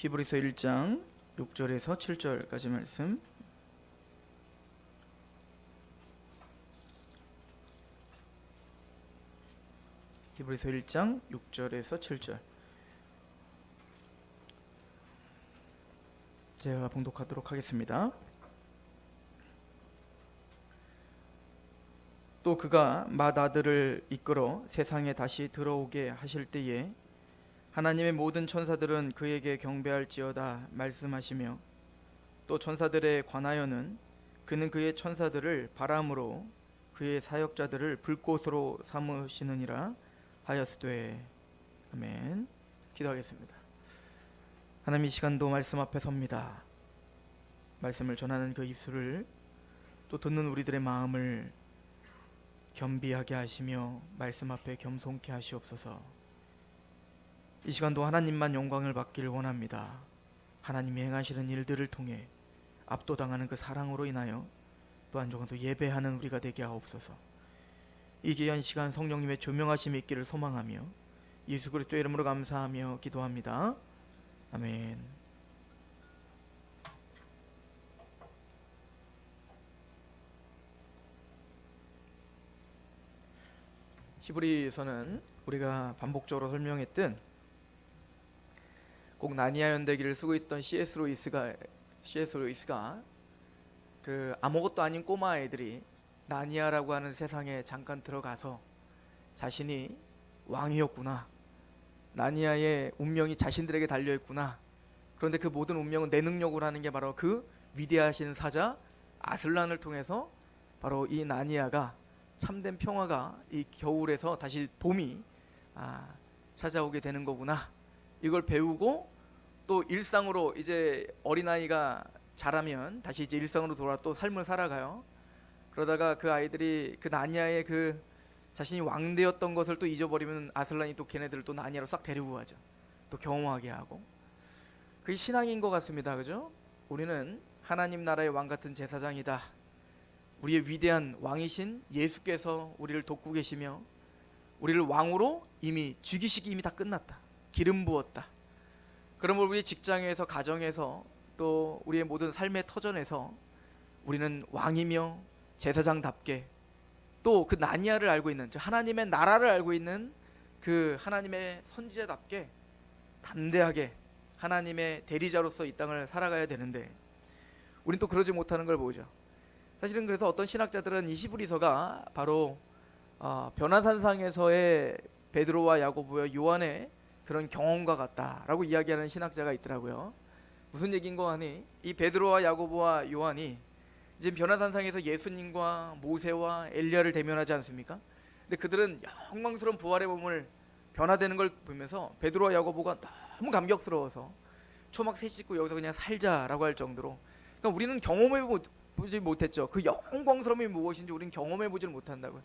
히브리서 1장 6절에서 7절까지 말씀. 히브리서 1장 6절에서 7절. 제가 봉독하도록 하겠습니다. 또 그가 맏아들을 이끌어 세상에 다시 들어오게 하실 때에 하나님의 모든 천사들은 그에게 경배할지어다 말씀하시며, 또 천사들에 관하여는 그는 그의 천사들을 바람으로 그의 사역자들을 불꽃으로 삼으시느니라 하였으되. 아멘. 기도하겠습니다. 하나님, 이 시간도 말씀 앞에 섭니다. 말씀을 전하는 그 입술을, 또 듣는 우리들의 마음을 겸비하게 하시며 말씀 앞에 겸손케 하시옵소서. 이 시간도 하나님만 영광을 받기를 원합니다. 하나님이 행하시는 일들을 통해 압도당하는 그 사랑으로 인하여 또한 조금 더 예배하는 우리가 되게 하옵소서. 이 귀한 시간 성령님의 조명하심이 있기를 소망하며 예수 그리스도의 이름으로 감사하며 기도합니다. 아멘. 히브리서는 우리가 반복적으로 설명했던 꼭 나니아 연대기를 쓰고 있던 C.S. 루이스가 그 아무것도 아닌 꼬마 아이들이 나니아라고 하는 세상에 잠깐 들어가서 자신이 왕이었구나, 나니아의 운명이 자신들에게 달려있구나, 그런데 그 모든 운명은 내 능력으로 하는 게 바로 그 위대하신 사자 아슬란을 통해서 바로 이 나니아가 참된 평화가 이 겨울에서 다시 봄이 찾아오게 되는 거구나, 이걸 배우고 또 일상으로 이제 어린아이가 자라면 다시 이제 일상으로 돌아 또 삶을 살아가요. 그러다가 그 아이들이 그 나니아의 그 자신이 왕되었던 것을 또 잊어버리면 아슬란이 또 걔네들을 또 나니아로 싹 데리고 가죠. 또 경험하게 하고. 그게 신앙인 것 같습니다. 그죠? 우리는 하나님 나라의 왕 같은 제사장이다. 우리의 위대한 왕이신 예수께서 우리를 돕고 계시며 우리를 왕으로 이미 죽이시기 이미 다 끝났다. 기름 부었다. 그러므로 우리 직장에서, 가정에서, 또 우리의 모든 삶의 터전에서 우리는 왕이며 제사장답게, 또 그 나니아를 알고 있는, 즉 하나님의 나라를 알고 있는 그 하나님의 선지자답게 담대하게 하나님의 대리자로서 이 땅을 살아가야 되는데 우린 또 그러지 못하는 걸 보죠. 사실은 그래서 어떤 신학자들은 이 히브리서가 바로 변화산상에서의 베드로와 야고보와 요한의 그런 경험과 같다라고 이야기하는 신학자가 있더라고요. 무슨 얘기인 거 하니, 이 베드로와 야고보와 요한이 이제 변화산상에서 예수님과 모세와 엘리야를 대면하지 않습니까? 근데 그들은 영광스러운 부활의 몸을 변화되는 걸 보면서 베드로와 야고보가 너무 감격스러워서 초막 셋 씻고 여기서 그냥 살자라고 할 정도로, 그러니까 우리는 경험해보지 못했죠. 그 영광스러움이 무엇인지 우리는 경험해보지를 못한다고요.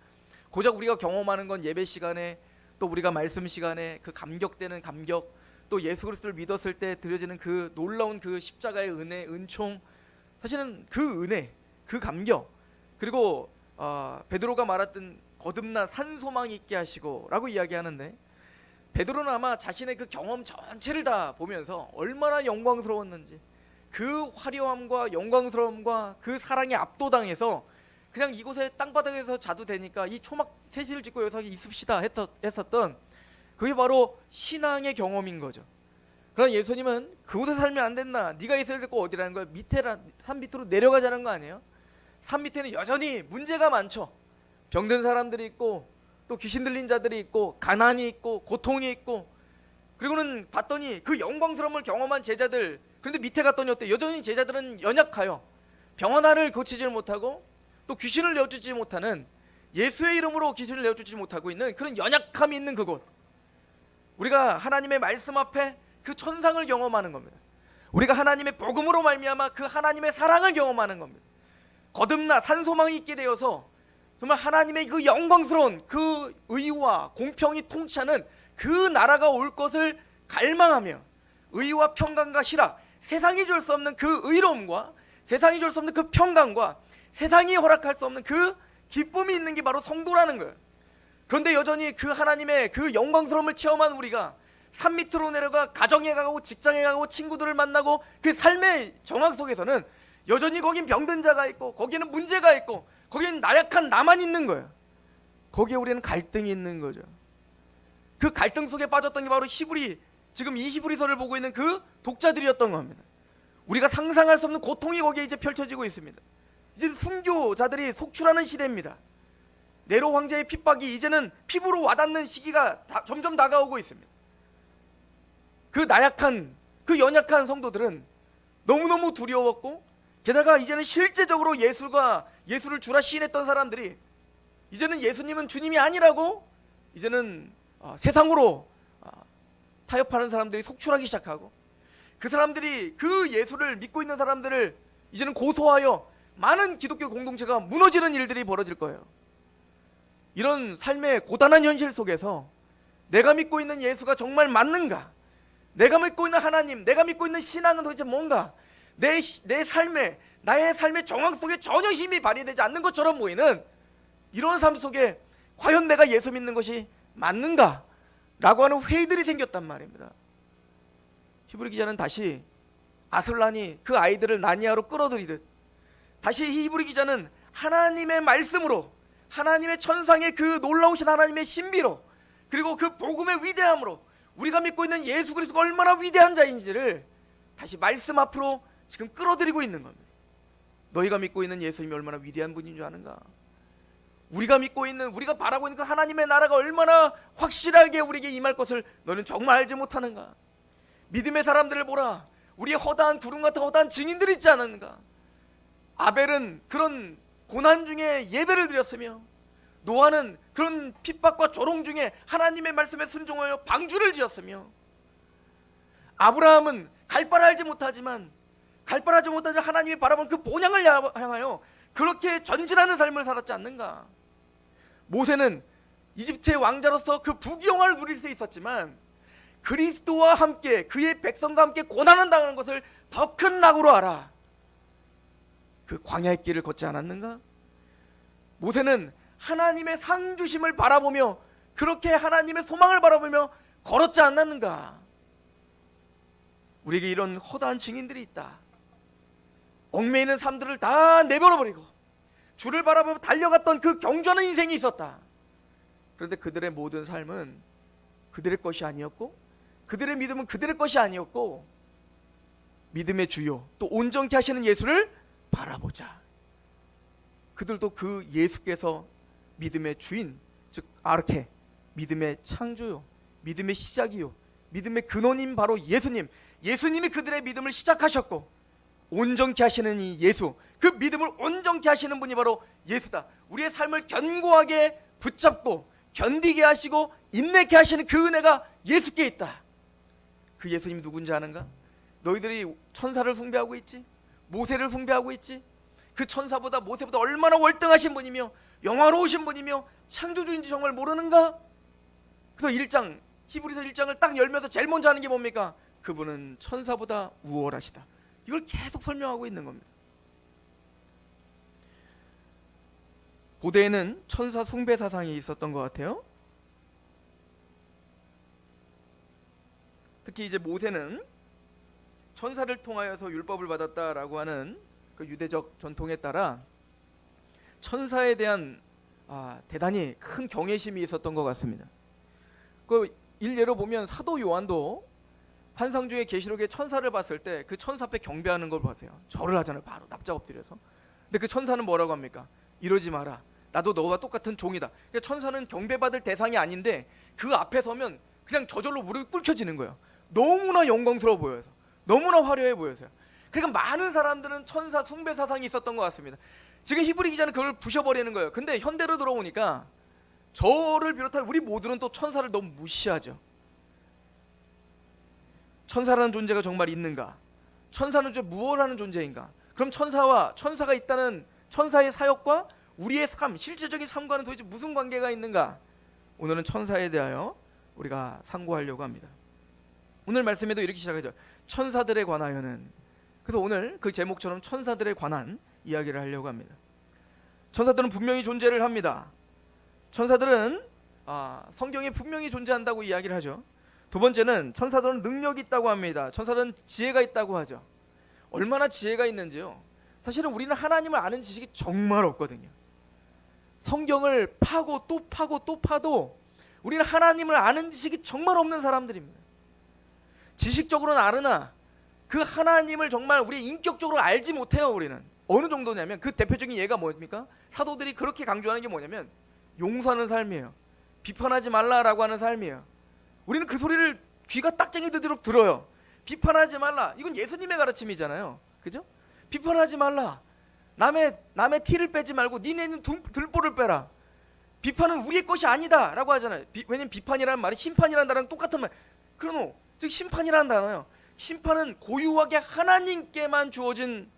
고작 우리가 경험하는 건 예배 시간에, 또 우리가 말씀 시간에 그 감격되는 감격, 또 예수 그리스도를 믿었을 때 드려지는 그 놀라운 그 십자가의 은혜, 은총, 사실은 그 은혜, 그 감격, 그리고 베드로가 말했던 거듭나 산소망 있게 하시고 라고 이야기하는데, 베드로는 아마 자신의 그 경험 전체를 다 보면서 얼마나 영광스러웠는지, 그 화려함과 영광스러움과 그 사랑에 압도당해서 그냥 이곳에 땅바닥에서 자도 되니까 이 초막 셋을 짓고 여기서 있읍시다 했었던 그게 바로 신앙의 경험인 거죠. 그러나 예수님은 그곳에 살면 안 된다, 네가 있어야 될 거 어디라는 걸 산 밑으로 내려가자는 거 아니에요? 산 밑에는 여전히 문제가 많죠. 병든 사람들이 있고, 또 귀신 들린 자들이 있고, 가난이 있고, 고통이 있고, 그리고는 봤더니 그 영광스러움을 경험한 제자들, 그런데 밑에 갔더니 어때? 여전히 제자들은 연약하여 병 하나를 고치질 못하고, 또 귀신을 내어주지 못하는, 예수의 이름으로 귀신을 내어주지 못하고 있는 그런 연약함이 있는 그곳, 우리가 하나님의 말씀 앞에 그 천상을 경험하는 겁니다. 우리가 하나님의 복음으로 말미암아 그 하나님의 사랑을 경험하는 겁니다. 거듭나 산소망이 있게 되어서 정말 하나님의 그 영광스러운 그 의와 공평이 통치하는 그 나라가 올 것을 갈망하며, 의와 평강과 희락, 세상이 줄 수 없는 그 의로움과 세상이 줄 수 없는 그 평강과 세상이 허락할 수 없는 그 기쁨이 있는 게 바로 성도라는 거예요. 그런데 여전히 그 하나님의 그 영광스러움을 체험한 우리가 산 밑으로 내려가 가정에 가고 직장에 가고 친구들을 만나고 그 삶의 정황 속에서는 여전히 거긴 병든 자가 있고 거기는 문제가 있고 거긴 나약한 나만 있는 거예요. 거기에 우리는 갈등이 있는 거죠. 그 갈등 속에 빠졌던 게 바로 지금 이 히브리서를 보고 있는 그 독자들이었던 겁니다. 우리가 상상할 수 없는 고통이 거기에 이제 펼쳐지고 있습니다. 이제 순교자들이 속출하는 시대입니다. 네로 황제의 핍박이 이제는 피부로 와닿는 시기가 점점 다가오고 있습니다. 그 나약한, 그 연약한 성도들은 너무너무 두려웠고, 게다가 이제는 실제적으로 예수를 주라 시인했던 사람들이 이제는 예수님은 주님이 아니라고 이제는 세상으로 타협하는 사람들이 속출하기 시작하고, 그 사람들이 그 예수를 믿고 있는 사람들을 이제는 고소하여 많은 기독교 공동체가 무너지는 일들이 벌어질 거예요. 이런 삶의 고단한 현실 속에서 내가 믿고 있는 예수가 정말 맞는가? 내가 믿고 있는 하나님, 내가 믿고 있는 신앙은 도대체 뭔가? 나의 삶의 정황 속에 전혀 힘이 발휘되지 않는 것처럼 보이는 이런 삶 속에 과연 내가 예수 믿는 것이 맞는가? 라고 하는 회의들이 생겼단 말입니다. 히브리 기자는 다시 아슬란이 그 아이들을 나니아로 끌어들이듯 다시 히브리 기자는 하나님의 말씀으로, 하나님의 천상의 그 놀라우신 하나님의 신비로, 그리고 그 복음의 위대함으로 우리가 믿고 있는 예수 그리스도가 얼마나 위대한 자인지를 다시 말씀 앞으로 지금 끌어들이고 있는 겁니다. 너희가 믿고 있는 예수님이 얼마나 위대한 분인 줄 아는가? 우리가 바라고 있는 그 하나님의 나라가 얼마나 확실하게 우리에게 임할 것을 너는 정말 알지 못하는가? 믿음의 사람들을 보라. 우리의 허다한 구름 같은 허다한 증인들이 있지 않은가? 아벨은 그런 고난 중에 예배를 드렸으며, 노아는 그런 핍박과 조롱 중에 하나님의 말씀에 순종하여 방주를 지었으며, 아브라함은 갈바하지 못하지만 하나님이 바라본 그 본향을 향하여 그렇게 전진하는 삶을 살았지 않는가? 모세는 이집트의 왕자로서 그 부귀영화를 누릴 수 있었지만 그리스도와 함께 그의 백성과 함께 고난을 당하는 것을 더 큰 낙으로 알아 그 광야의 길을 걷지 않았는가? 모세는 하나님의 상 주심을 바라보며 그렇게 하나님의 소망을 바라보며 걸었지 않았는가? 우리에게 이런 허다한 증인들이 있다. 얽매이는 삶들을 다 내버려버리고 주를 바라보며 달려갔던 그 경주하는 인생이 있었다. 그런데 그들의 모든 삶은 그들의 것이 아니었고, 그들의 믿음은 그들의 것이 아니었고, 믿음의 주요 또 온전케 하시는 예수를 바라보자. 그들도 그 예수께서 믿음의 주인, 즉 아르케, 믿음의 창조요, 믿음의 시작이요, 믿음의 근원인 바로 예수님이 그들의 믿음을 시작하셨고 온전케 하시는 이 예수, 그 믿음을 온전케 하시는 분이 바로 예수다. 우리의 삶을 견고하게 붙잡고 견디게 하시고 인내케 하시는 그 은혜가 예수께 있다. 그 예수님이 누군지 아는가? 너희들이 천사를 숭배하고 있지, 모세를 숭배하고 있지, 그 천사보다 모세보다 얼마나 월등하신 분이며 영화로우신 분이며 창조주인지 정말 모르는가? 그래서 히브리서 1장을 딱 열면서 제일 먼저 하는 게 뭡니까? 그분은 천사보다 우월하시다. 이걸 계속 설명하고 있는 겁니다. 고대에는 천사 숭배 사상이 있었던 것 같아요. 특히 이제 모세는 천사를 통하여서 율법을 받았다라고 하는 그 유대적 전통에 따라 천사에 대한 대단히 큰 경외심이 있었던 것 같습니다. 그 일례로 보면 사도 요한도 환상 중에 계시록에 천사를 봤을 때 그 천사 앞에 경배하는 걸 보세요. 절을 하잖아요. 바로 납작 엎드려서. 근데 그 천사는 뭐라고 합니까? 이러지 마라. 나도 너와 똑같은 종이다. 그러니까 천사는 경배받을 대상이 아닌데 그 앞에 서면 그냥 저절로 무릎이 꿇혀지는 거예요. 너무나 영광스러워 보여서, 너무나 화려해 보여서요. 그러니까 많은 사람들은 천사 숭배 사상이 있었던 것 같습니다. 지금 히브리 기자는 그걸 부셔버리는 거예요. 근데 현대로 들어오니까 저를 비롯한 우리 모두는 또 천사를 너무 무시하죠. 천사라는 존재가 정말 있는가? 천사는 무엇 하는 존재인가? 그럼 천사가 있다는 천사의 사역과 우리의 삶, 실제적인 삶과는 도대체 무슨 관계가 있는가? 오늘은 천사에 대하여 우리가 상고하려고 합니다. 오늘 말씀에도 이렇게 시작하죠. 천사들에 관하여는. 그래서 오늘 그 제목처럼 천사들에 관한 이야기를 하려고 합니다. 천사들은 분명히 존재를 합니다. 천사들은 성경에 분명히 존재한다고 이야기를 하죠. 두 번째는 천사들은 능력이 있다고 합니다. 천사들은 지혜가 있다고 하죠. 얼마나 지혜가 있는지요. 사실은 우리는 하나님을 아는 지식이 정말 없거든요. 성경을 파고 또 파고 또 파도 우리는 하나님을 아는 지식이 정말 없는 사람들입니다. 지식적으로는 아르나 그 하나님을 정말 우리 인격적으로 알지 못해요. 우리는 어느 정도냐면 그 대표적인 예가 뭡니까? 사도들이 그렇게 강조하는 게 뭐냐면 용서하는 삶이에요. 비판하지 말라라고 하는 삶이에요. 우리는 그 소리를 귀가 딱쟁이 드도록 들어요. 비판하지 말라. 이건 예수님의 가르침이잖아요. 그죠? 비판하지 말라. 남의 티를 빼지 말고 니네는 들보를 빼라. 비판은 우리의 것이 아니다 라고 하잖아요. 왜냐면 비판이라는 말이 심판이라는 단어랑 똑같은 말. 그러노 즉 심판이라는 단어예요. 심판은 고유하게 하나님께만 주어진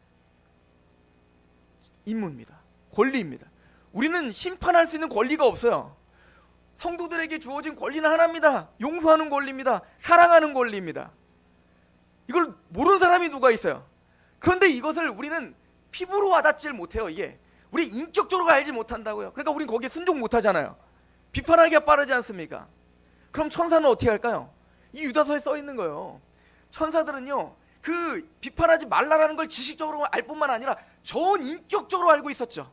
임무입니다. 권리입니다. 우리는 심판할 수 있는 권리가 없어요. 성도들에게 주어진 권리는 하나입니다. 용서하는 권리입니다. 사랑하는 권리입니다. 이걸 모르는 사람이 누가 있어요. 그런데 이것을 우리는 피부로 와닿질 못해요. 이게 우리 인격적으로 알지 못한다고요. 그러니까 우린 거기에 순종 못하잖아요. 비판하기가 빠르지 않습니까? 그럼 천사는 어떻게 할까요? 이 유다서에 써 있는 거예요. 천사들은요 그 비판하지 말라라는 걸 지식적으로 알 뿐만 아니라 전 인격적으로 알고 있었죠.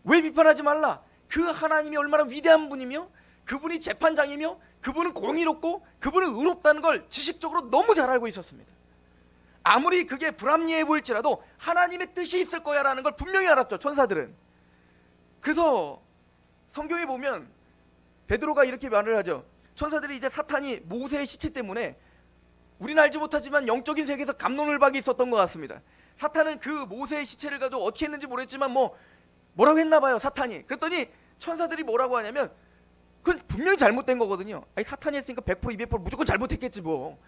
왜 비판하지 말라? 그 하나님이 얼마나 위대한 분이며 그분이 재판장이며 그분은 공의롭고 그분은 의롭다는 걸 지식적으로 너무 잘 알고 있었습니다. 아무리 그게 불합리해 보일지라도 하나님의 뜻이 있을 거야 라는 걸 분명히 알았죠. 천사들은. 그래서 성경에 보면 베드로가 이렇게 말을 하죠. 천사들이 이제 사탄이 모세의 시체 때문에 우리는 알지 못하지만 영적인 세계에서 갑론을박이 있었던 것 같습니다. 사탄은 그 모세의 시체를 가지고 어떻게 했는지 모르겠지만 뭐라고 했나 봐요. 사탄이. 그랬더니 천사들이 뭐라고 하냐면 그건 분명히 잘못된 거거든요. 아니 사탄이 했으니까 100% 200% 무조건 잘못했겠지 뭐.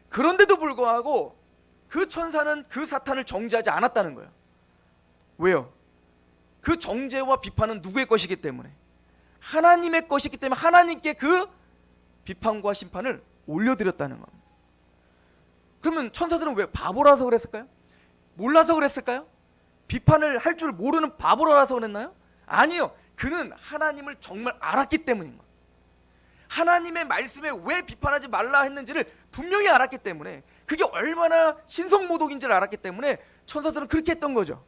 그런데도 불구하고 그 천사는 그 사탄을 정죄하지 않았다는 거예요. 왜요? 그 정죄와 비판은 누구의 것이기 때문에? 하나님의 것이기 때문에 하나님께 그 비판과 심판을 올려드렸다는 겁니다. 그러면 천사들은 왜 바보라서 그랬을까요? 몰라서 그랬을까요? 비판을 할 줄 모르는 바보라서 그랬나요? 아니요. 그는 하나님을 정말 알았기 때문인 거예요. 하나님의 말씀에 왜 비판하지 말라 했는지를 분명히 알았기 때문에 그게 얼마나 신성모독인지를 알았기 때문에 천사들은 그렇게 했던 거죠.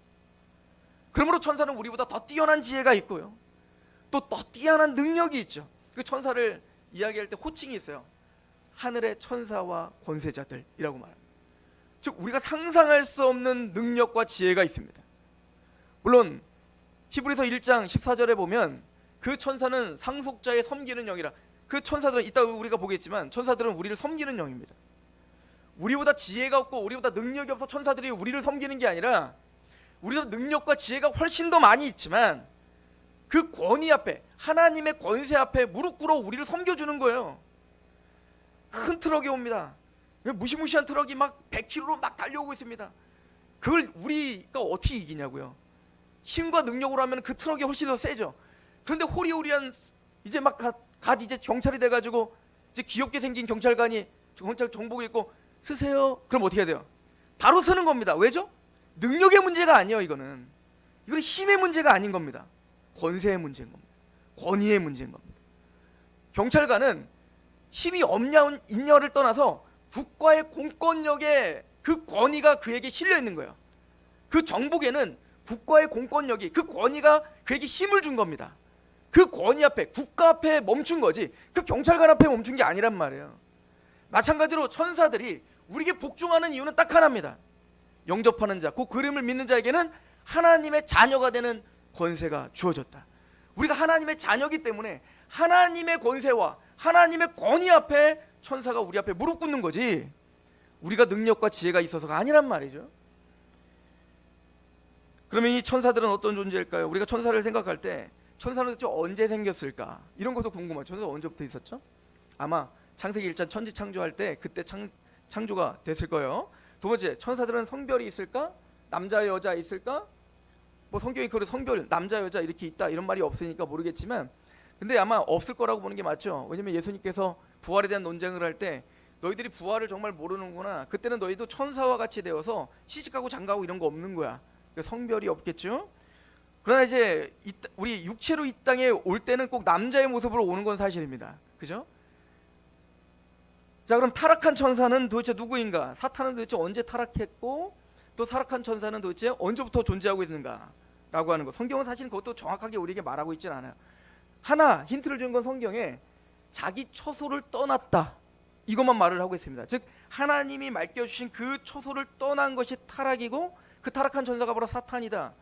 그러므로 천사는 우리보다 더 뛰어난 지혜가 있고요. 또 더 뛰어난 능력이 있죠. 그 천사를 이야기할 때 호칭이 있어요. 하늘의 천사와 권세자들이라고 말합니다. 즉 우리가 상상할 수 없는 능력과 지혜가 있습니다. 물론 히브리서 1장 14절에 보면 그 천사는 상속자의 섬기는 영이라. 그 천사들은 이따 우리가 보겠지만 천사들은 우리를 섬기는 영입니다. 우리보다 지혜가 없고 우리보다 능력이 없어 천사들이 우리를 섬기는 게 아니라 우리보다 능력과 지혜가 훨씬 더 많이 있지만 그 권위 앞에 하나님의 권세 앞에 무릎 꿇어 우리를 섬겨주는 거예요. 큰 트럭이 옵니다. 무시무시한 트럭이 막 100km로 막 달려오고 있습니다. 그걸 우리가 어떻게 이기냐고요. 힘과 능력으로 하면 그 트럭이 훨씬 더 세죠. 그런데 호리호리한 이제 막 이제 경찰이 돼가지고 이제 귀엽게 생긴 경찰관이 경찰 정복 입고 쓰세요. 그럼 어떻게 해야 돼요? 바로 쓰는 겁니다. 왜죠? 능력의 문제가 아니에요. 이거는 힘의 문제가 아닌 겁니다. 권세의 문제인 겁니다. 권위의 문제인 겁니다. 경찰관은 힘이 없냐 있냐를 떠나서 국가의 공권력에 그 권위가 그에게 실려 있는 거예요. 그 정복에는 국가의 공권력이 그 권위가 그에게 힘을 준 겁니다. 그 권위 앞에 국가 앞에 멈춘 거지 그 경찰관 앞에 멈춘 게 아니란 말이에요. 마찬가지로 천사들이 우리에게 복종하는 이유는 딱 하나입니다. 영접하는 자, 그 그림을 믿는 자에게는 하나님의 자녀가 되는 권세가 주어졌다. 우리가 하나님의 자녀이기 때문에 하나님의 권세와 하나님의 권위 앞에 천사가 우리 앞에 무릎 꿇는 거지 우리가 능력과 지혜가 있어서가 아니란 말이죠. 그러면 이 천사들은 어떤 존재일까요? 우리가 천사를 생각할 때 천사는 도대체 언제 생겼을까? 이런 것도 궁금해요. 천사가 언제부터 있었죠? 아마 창세기 1장 천지 창조할 때 그때 창조가 됐을 거예요. 두 번째, 천사들은 성별이 있을까? 남자 여자 있을까? 성경이 그래 성별 남자 여자 이렇게 있다 이런 말이 없으니까 모르겠지만 근데 아마 없을 거라고 보는 게 맞죠. 왜냐면 예수님께서 부활에 대한 논쟁을 할 때 너희들이 부활을 정말 모르는구나. 그때는 너희도 천사와 같이 되어서 시집가고 장가고 이런 거 없는 거야. 성별이 없겠죠. 그러나 이제 우리 육체로 이 땅에 올 때는 꼭 남자의 모습으로 오는 건 사실입니다. 그죠? 자, 그럼 타락한 천사는 도대체 누구인가? 사탄은 도대체 언제 타락했고 또 타락한 천사는 도대체 언제부터 존재하고 있는가? 라고 하는 거. 성경은 사실 그것도 정확하게 우리에게 말하고 있지는 않아요. 하나 힌트를 준 건 성경에 자기 처소를 떠났다, 이것만 말을 하고 있습니다. 즉 하나님이 맡겨주신 그 처소를 떠난 것이 타락이고 그 타락한 천사가 바로 사탄이다.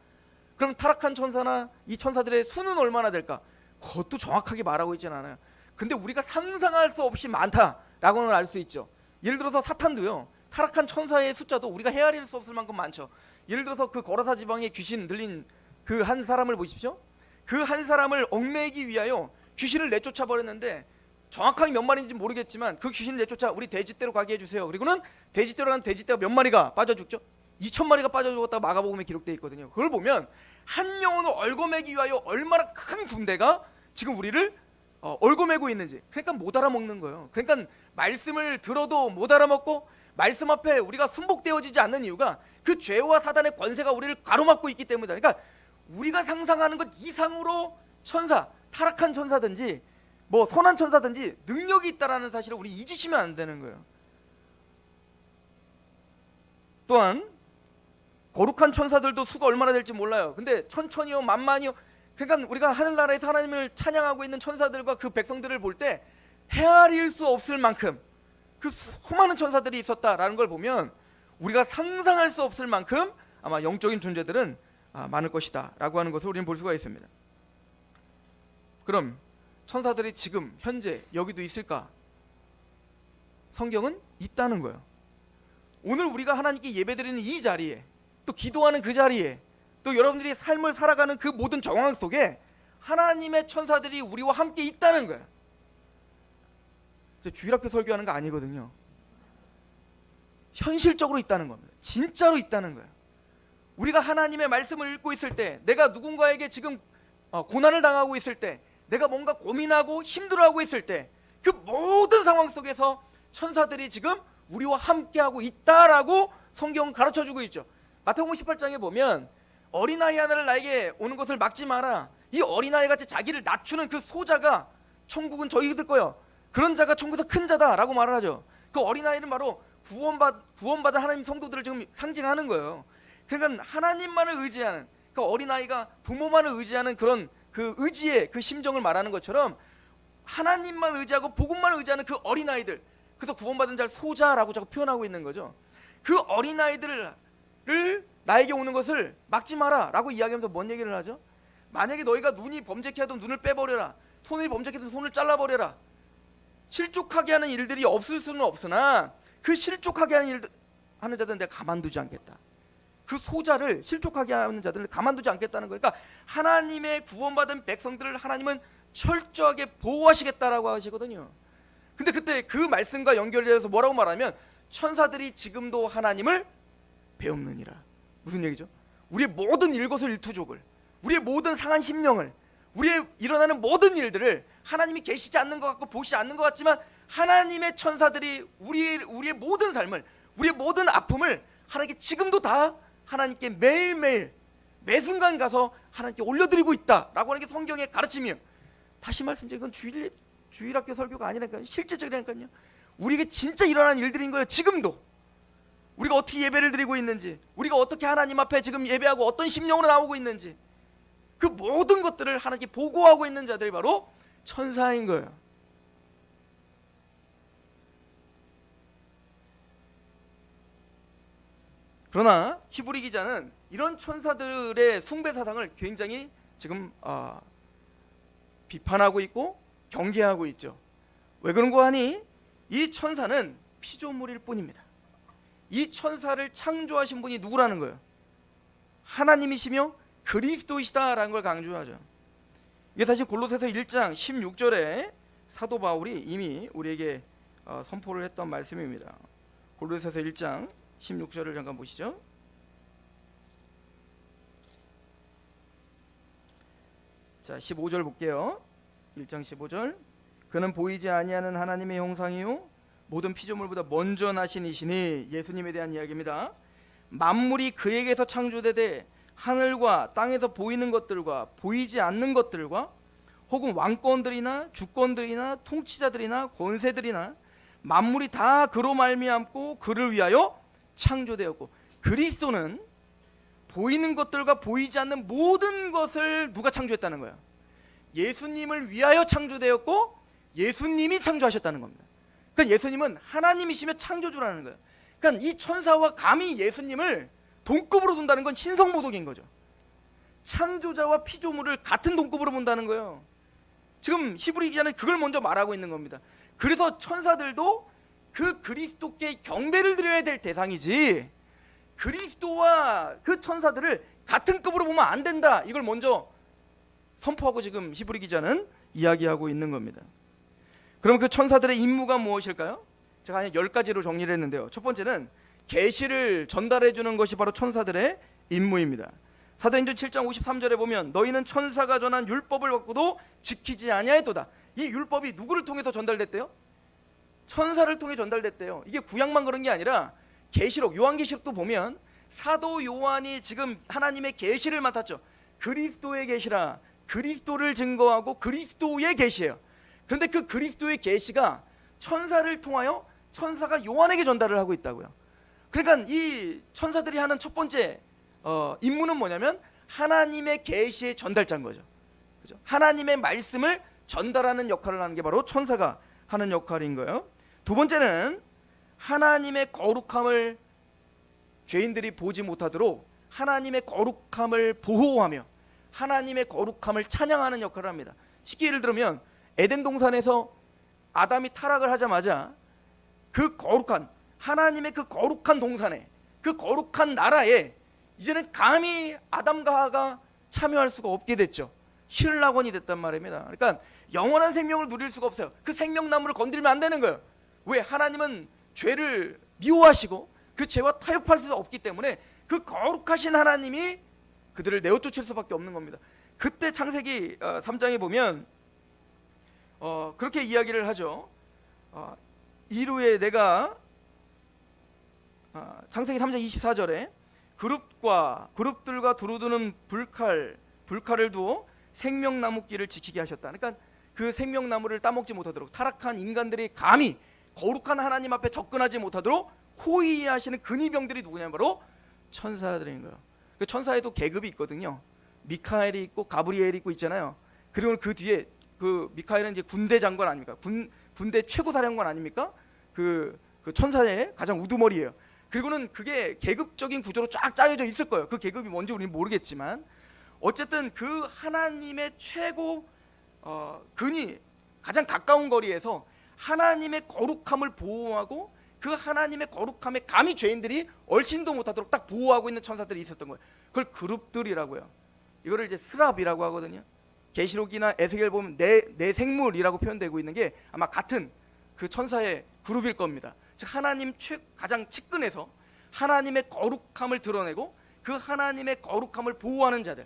그럼 타락한 천사나 이 천사들의 수는 얼마나 될까? 그것도 정확하게 말하고 있지는 않아요. 근데 우리가 상상할 수 없이 많다라고는 알 수 있죠. 예를 들어서 사탄도요, 타락한 천사의 숫자도 우리가 헤아릴 수 없을 만큼 많죠. 예를 들어서 그 거라사 지방에 귀신 들린 그 한 사람을 보십시오. 그 한 사람을 얽매이기 위하여 귀신을 내쫓아 버렸는데 정확하게 몇 마리인지 모르겠지만 그 귀신을 내쫓아 우리 돼지떼로 가게 해주세요. 그리고는 돼지떼로 간 돼지떼가 몇 마리가 빠져 죽죠? 2,000마리가 빠져 죽었다고 마가복음에 기록되어 있거든요. 그걸 보면 한 영혼을 얽어매기 위하여 얼마나 큰 군대가 지금 우리를 얽어매고 있는지. 그러니까 못 알아먹는 거예요. 그러니까 말씀을 들어도 못 알아먹고 말씀 앞에 우리가 순복되어지지 않는 이유가 그 죄와 사단의 권세가 우리를 가로막고 있기 때문이다. 그러니까 우리가 상상하는 것 이상으로 천사, 타락한 천사든지 뭐 선한 천사든지 능력이 있다라는 사실을 우리 잊으시면 안 되는 거예요. 또한 거룩한 천사들도 수가 얼마나 될지 몰라요. 근데 천천히요 만만히요, 그러니까 우리가 하늘나라에서 하나님을 찬양하고 있는 천사들과 그 백성들을 볼 때 헤아릴 수 없을 만큼 그 수많은 천사들이 있었다라는 걸 보면 우리가 상상할 수 없을 만큼 아마 영적인 존재들은 많을 것이다 라고 하는 것을 우리는 볼 수가 있습니다. 그럼 천사들이 지금 현재 여기도 있을까? 성경은 있다는 거예요. 오늘 우리가 하나님께 예배드리는 이 자리에, 또 기도하는 그 자리에, 또 여러분들이 삶을 살아가는 그 모든 정황 속에 하나님의 천사들이 우리와 함께 있다는 거예요. 주일학교 설교하는 거 아니거든요. 현실적으로 있다는 겁니다. 진짜로 있다는 거예요. 우리가 하나님의 말씀을 읽고 있을 때, 내가 누군가에게 지금 고난을 당하고 있을 때, 내가 뭔가 고민하고 힘들어하고 있을 때, 그 모든 상황 속에서 천사들이 지금 우리와 함께하고 있다라고 성경은 가르쳐주고 있죠. 마태복음 18장에 보면 어린아이 하나를 나에게 오는 것을 막지 마라. 이 어린아이 같이 자기를 낮추는 그 소자가 천국은 저희들 거예요. 그런 자가 천국에서 큰 자다라고 말을 하죠. 그 어린아이는 바로 구원받은 하나님 성도들을 지금 상징하는 거예요. 그러니까 하나님만을 의지하는, 그 어린아이가 부모만을 의지하는 그런 그 의지의 그 심정을 말하는 것처럼 하나님만 의지하고 복음만 의지하는 그 어린아이들, 그래서 구원받은 자를 소자라고 자꾸 표현하고 있는 거죠. 그 어린아이들을 나에게 오는 것을 막지 마라 라고 이야기하면서 뭔 얘기를 하죠? 만약에 너희가 눈이 범죄케 하던 눈을 빼버려라, 손이 범죄케 하던 손을 잘라버려라. 실족하게 하는 일들이 없을 수는 없으나 그 실족하게 하는 자들은 내가 가만두지 않겠다. 그 소자를, 실족하게 하는 자들을 가만두지 않겠다는 거니까 하나님의 구원받은 백성들을 하나님은 철저하게 보호하시겠다라고 하시거든요. 근데 그때 그 말씀과 연결돼서 뭐라고 말하면 천사들이 지금도 하나님을 배움느니라. 무슨 얘기죠? 우리의 모든 일거수일투족을, 우리의 모든 상한 심령을, 우리의 일어나는 모든 일들을 하나님이 계시지 않는 것 같고 보시지 않는 것 같지만 하나님의 천사들이 우리의 모든 삶을, 우리의 모든 아픔을 하나님께 지금도 다 하나님께 매일매일 매순간 가서 하나님께 올려드리고 있다라고 하는 게 성경의 가르침이에요. 다시 말씀드리면 이건 주일학교 설교가 아니라니까요. 실제적이라니까요. 우리에게 진짜 일어난 일들인 거예요. 지금도 우리가 어떻게 예배를 드리고 있는지, 우리가 어떻게 하나님 앞에 지금 예배하고 어떤 심령으로 나오고 있는지, 그 모든 것들을 하나님께 보고하고 있는 자들이 바로 천사인 거예요. 그러나 히브리 기자는 이런 천사들의 숭배 사상을 굉장히 지금 비판하고 있고 경계하고 있죠. 왜 그런 거 하니? 이 천사는 피조물일 뿐입니다. 이 천사를 창조하신 분이 누구라는 거예요? 하나님이시며 그리스도이시다라는 걸 강조하죠. 이게 사실 골로새서 1장 16절에 사도 바울이 이미 우리에게 선포를 했던 말씀입니다. 골로새서 1장 16절을 잠깐 보시죠. 자, 15절 볼게요. 1장 15절. 그는 보이지 아니하는 하나님의 형상이요 모든 피조물보다 먼저 나신 이시니, 예수님에 대한 이야기입니다. 만물이 그에게서 창조되되 하늘과 땅에서 보이는 것들과 보이지 않는 것들과 혹은 왕권들이나 주권들이나 통치자들이나 권세들이나 만물이 다 그로 말미암고 그를 위하여 창조되었고, 그리스도는 보이는 것들과 보이지 않는 모든 것을 누가 창조했다는 거예요? 예수님을 위하여 창조되었고 예수님이 창조하셨다는 겁니다. 그러니까 예수님은 하나님이시며 창조주라는 거예요. 그러니까 이 천사와 감히 예수님을 동급으로 둔다는 건 신성모독인 거죠. 창조자와 피조물을 같은 동급으로 본다는 거예요. 지금 히브리 기자는 그걸 먼저 말하고 있는 겁니다. 그래서 천사들도 그 그리스도께 경배를 드려야 될 대상이지, 그리스도와 그 천사들을 같은 급으로 보면 안 된다, 이걸 먼저 선포하고 지금 히브리 기자는 이야기하고 있는 겁니다. 그럼 그 천사들의 임무가 무엇일까요? 제가 한 10가지로 정리를 했는데요. 첫 번째는 계시를 전달해 주는 것이 바로 천사들의 임무입니다. 사도행전 7장 53절에 보면 너희는 천사가 전한 율법을 받고도 지키지 아니하였도다. 이 율법이 누구를 통해서 전달됐대요? 천사를 통해 전달됐대요. 이게 구약만 그런 게 아니라 계시록, 요한계시록도 보면 사도 요한이 지금 하나님의 계시를 맡았죠. 그리스도의 계시라, 그리스도를 증거하고 그리스도의 계시예요. 그런데 그 그리스도의 계시가 천사를 통하여 천사가 요한에게 전달을 하고 있다고요. 그러니까 이 천사들이 하는 첫 번째 임무는 뭐냐면 하나님의 계시의 전달자인 거죠. 그죠? 하나님의 말씀을 전달하는 역할을 하는 게 바로 천사가 하는 역할인 거예요. 두 번째는 하나님의 거룩함을 죄인들이 보지 못하도록 하나님의 거룩함을 보호하며 하나님의 거룩함을 찬양하는 역할을 합니다. 쉽게 예를 들면 에덴 동산에서 아담이 타락을 하자마자 그 거룩한 하나님의 그 거룩한 동산에, 그 거룩한 나라에 이제는 감히 아담과 하와가 참여할 수가 없게 됐죠. 신락원이 됐단 말입니다. 그러니까 영원한 생명을 누릴 수가 없어요. 그 생명나무를 건드리면 안 되는 거예요. 왜? 하나님은 죄를 미워하시고 그 죄와 타협할 수 없기 때문에 그 거룩하신 하나님이 그들을 내어쫓을 수밖에 없는 겁니다. 그때 창세기 3장에 보면 그렇게 이야기를 하죠. 이루에 내가 창세기 3장 24절에 그룹들과 두루두는 불칼을 두어 생명나무끼를 지키게 하셨다. 그러니까 그 생명나무를 따먹지 못하도록, 타락한 인간들이 감히 거룩한 하나님 앞에 접근하지 못하도록 호위하시는 근위병들이 누구냐면 바로 천사들인 거예요. 그 천사에도 계급이 있거든요. 미카엘이 있고 가브리엘이 있고 있잖아요. 그리고 그 뒤에 그 미카엘은 이제 군대 장관 아닙니까? 군대 최고 사령관 아닙니까? 그 천사의 가장 우두머리예요. 그리고는 그게 계급적인 구조로 쫙 짜여져 있을 거예요. 그 계급이 뭔지 우리는 모르겠지만 어쨌든 그 하나님의 최고 근이 가장 가까운 거리에서 하나님의 거룩함을 보호하고 그 하나님의 거룩함에 감히 죄인들이 얼씬도 못하도록 딱 보호하고 있는 천사들이 있었던 거예요. 그걸 그룹들이라고요. 이거를 이제 스랍이라고 하거든요. 계시록이나 에스겔 보면 내 생물이라고 표현되고 있는 게 아마 같은 그 천사의 그룹일 겁니다. 즉 하나님 가장 측근에서 하나님의 거룩함을 드러내고 그 하나님의 거룩함을 보호하는 자들,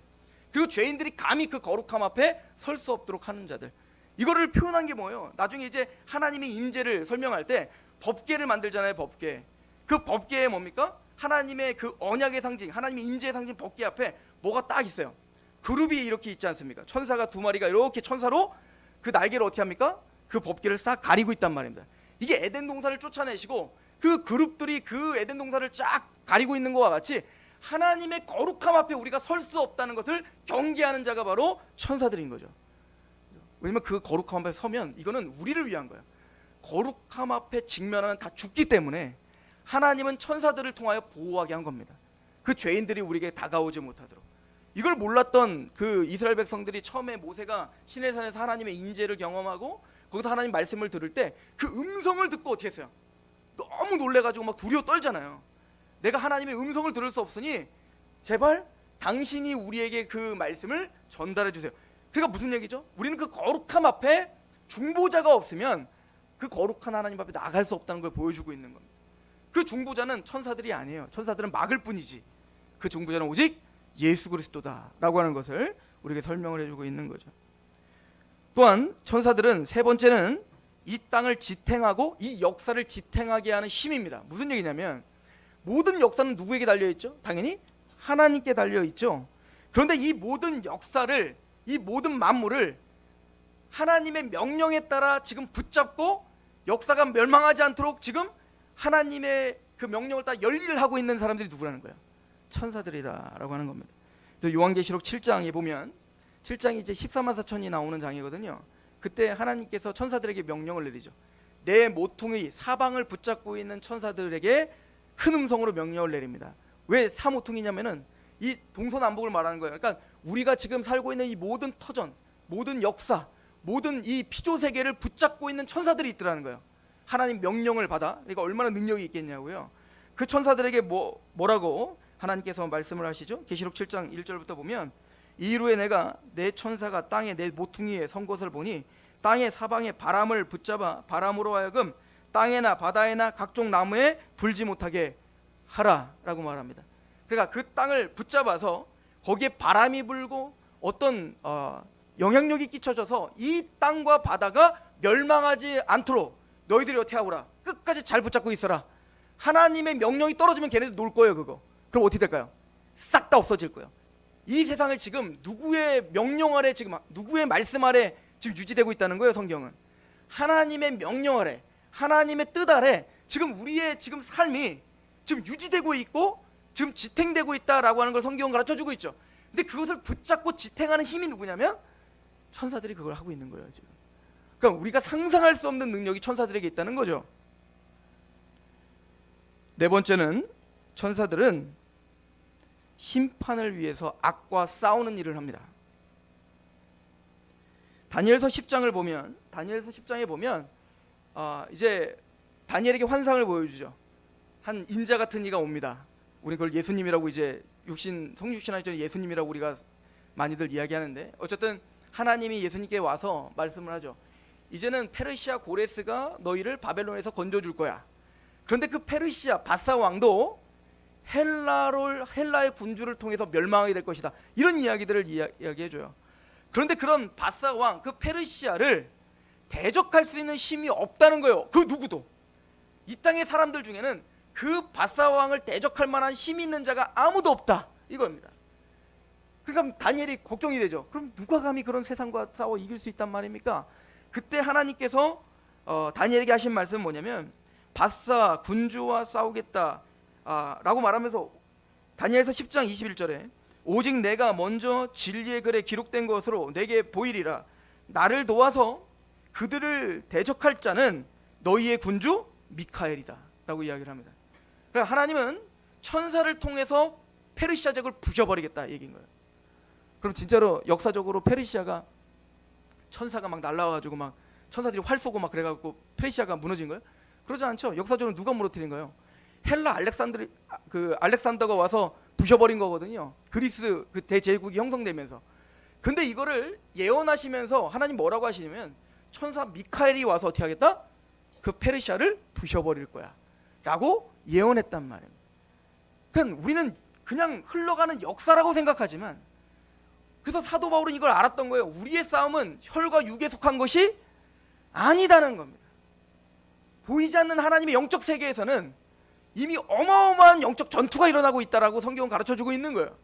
그리고 죄인들이 감히 그 거룩함 앞에 설 수 없도록 하는 자들, 이거를 표현한 게 뭐예요? 나중에 이제 하나님의 임재를 설명할 때 법궤를 만들잖아요. 법궤. 그 법궤에 뭡니까? 하나님의 그 언약의 상징, 하나님의 임재의 상징 법궤 앞에 뭐가 딱 있어요. 그룹이 이렇게 있지 않습니까? 천사가 두 마리가 이렇게 천사로 그 날개를 어떻게 합니까? 그 법궤를 싹 가리고 있단 말입니다. 이게 에덴 동산을 쫓아내시고 그 그룹들이 그 에덴 동산을 쫙 가리고 있는 것과 같이 하나님의 거룩함 앞에 우리가 설 수 없다는 것을 경계하는 자가 바로 천사들인 거죠. 왜냐면 그 거룩함 앞에 서면 이거는 우리를 위한 거예요. 거룩함 앞에 직면하면 다 죽기 때문에 하나님은 천사들을 통하여 보호하게 한 겁니다. 그 죄인들이 우리에게 다가오지 못하도록. 이걸 몰랐던 그 이스라엘 백성들이 처음에 모세가 시내산에서 하나님의 임재를 경험하고 거기서 하나님 말씀을 들을 때 그 음성을 듣고 어떻게 했어요? 너무 놀래가지고 막 두려워 떨잖아요. 내가 하나님의 음성을 들을 수 없으니 제발 당신이 우리에게 그 말씀을 전달해 주세요. 그러니까 무슨 얘기죠? 우리는 그 거룩함 앞에 중보자가 없으면 그 거룩한 하나님 앞에 나갈 수 없다는 걸 보여주고 있는 겁니다. 그 중보자는 천사들이 아니에요. 천사들은 막을 뿐이지 그 중보자는 오직 예수 그리스도다라고 하는 것을 우리에게 설명을 해주고 있는 거죠. 또한 천사들은 세 번째는 이 땅을 지탱하고 이 역사를 지탱하게 하는 힘입니다. 무슨 얘기냐면 모든 역사는 누구에게 달려있죠? 당연히 하나님께 달려있죠. 그런데 이 모든 역사를, 이 모든 만물을 하나님의 명령에 따라 지금 붙잡고 역사가 멸망하지 않도록 지금 하나님의 그 명령을 따라 열일을 하고 있는 사람들이 누구라는 거예요? 천사들이다라고 하는 겁니다. 또 요한계시록 7장에 보면 7장이 이제 14만 4천이 나오는 장이거든요. 그때 하나님께서 천사들에게 명령을 내리죠. 내 모퉁이 사방을 붙잡고 있는 천사들에게 큰 음성으로 명령을 내립니다. 왜 사모퉁이냐면은 이 동서남북을 말하는 거예요. 그러니까 우리가 지금 살고 있는 이 모든 터전, 모든 역사, 모든 이 피조 세계를 붙잡고 있는 천사들이 있더라는 거예요. 하나님 명령을 받아. 그러니까 얼마나 능력이 있겠냐고요. 그 천사들에게 뭐라고 하나님께서 말씀을 하시죠? 계시록 7장 1절부터 보면 이후에 내가 내 천사가 땅에 내 모퉁이에 선 것을 보니 땅의 사방에 바람을 붙잡아 바람으로 하여금 땅에나 바다에나 각종 나무에 불지 못하게 하라라고 말합니다. 그러니까 그 땅을 붙잡아서 거기에 바람이 불고 어떤 영향력이 끼쳐져서 이 땅과 바다가 멸망하지 않도록 너희들이 어떻게 하거라? 끝까지 잘 붙잡고 있어라. 하나님의 명령이 떨어지면 걔네들 놀 거예요. 그거. 그럼 어떻게 될까요? 싹 다 없어질 거예요. 이 세상을 지금 누구의 명령 아래, 지금 누구의 말씀 아래 지금 유지되고 있다는 거예요. 성경은 하나님의 명령 아래, 하나님의 뜻 아래 지금 우리의 지금 삶이 지금 유지되고 있고 지금 지탱되고 있다라고 하는 걸 성경은 가르쳐주고 있죠. 근데 그것을 붙잡고 지탱하는 힘이 누구냐면 천사들이 그걸 하고 있는 거예요. 지금. 그러니까 우리가 상상할 수 없는 능력이 천사들에게 있다는 거죠. 네 번째는 천사들은 심판을 위해서 악과 싸우는 일을 합니다. 다니엘서 10장을 보면 이제 다니엘에게 환상을 보여주죠. 한 인자 같은 이가 옵니다. 우리 그걸 예수님이라고 이제 성육신 하기 전에 예수님이라고 우리가 많이들 이야기하는데 어쨌든 하나님이 예수님께 와서 말씀을 하죠. 이제는 페르시아 고레스가 너희를 바벨론에서 건져줄 거야. 그런데 그 페르시아 바사 왕도 헬라의 군주를 통해서 멸망하게 될 것이다. 이런 이야기들을 이야기해줘요. 그런데 그런 바사 왕, 그 페르시아를 대적할 수 있는 힘이 없다는 거예요. 그 누구도. 이 땅의 사람들 중에는 그 바사 왕을 대적할 만한 힘이 있는 자가 아무도 없다. 이겁니다. 그러니까 다니엘이 걱정이 되죠. 그럼 누가 감히 그런 세상과 싸워 이길 수 있단 말입니까? 그때 하나님께서 다니엘에게 하신 말씀은 뭐냐면 바사 군주와 싸우겠다 라고 말하면서 다니엘서 10장 21절에 오직 내가 먼저 진리의 글에 기록된 것으로 내게 보이리라. 나를 도와서 그들을 대적할 자는 너희의 군주 미카엘이다 라고 이야기를 합니다. 그러니까 하나님은 천사를 통해서 페르시아적을 부셔버리겠다 얘기인 거예요. 그럼 진짜로 역사적으로 페르시아가 천사가 막 날라와가지고 막 천사들이 활 쏘고 막 그래가지고 페르시아가 무너진 거예요? 그러지 않죠. 역사적으로 누가 무너뜨린 거예요? 헬라 알렉산더가 와서 부셔버린 거거든요. 그리스 그 대제국이 형성되면서. 근데 이거를 예언하시면서 하나님 뭐라고 하시냐면 천사 미카엘이 와서 어떻게 하겠다? 그 페르시아를 부셔버릴 거야 라고 예언했단 말이에요. 그러니까 우리는 그냥 흘러가는 역사라고 생각하지만 그래서 사도 바울은 이걸 알았던 거예요. 우리의 싸움은 혈과 육에 속한 것이 아니다는 겁니다. 보이지 않는 하나님의 영적 세계에서는 이미 어마어마한 영적 전투가 일어나고 있다라고 성경은 가르쳐주고 있는 거예요.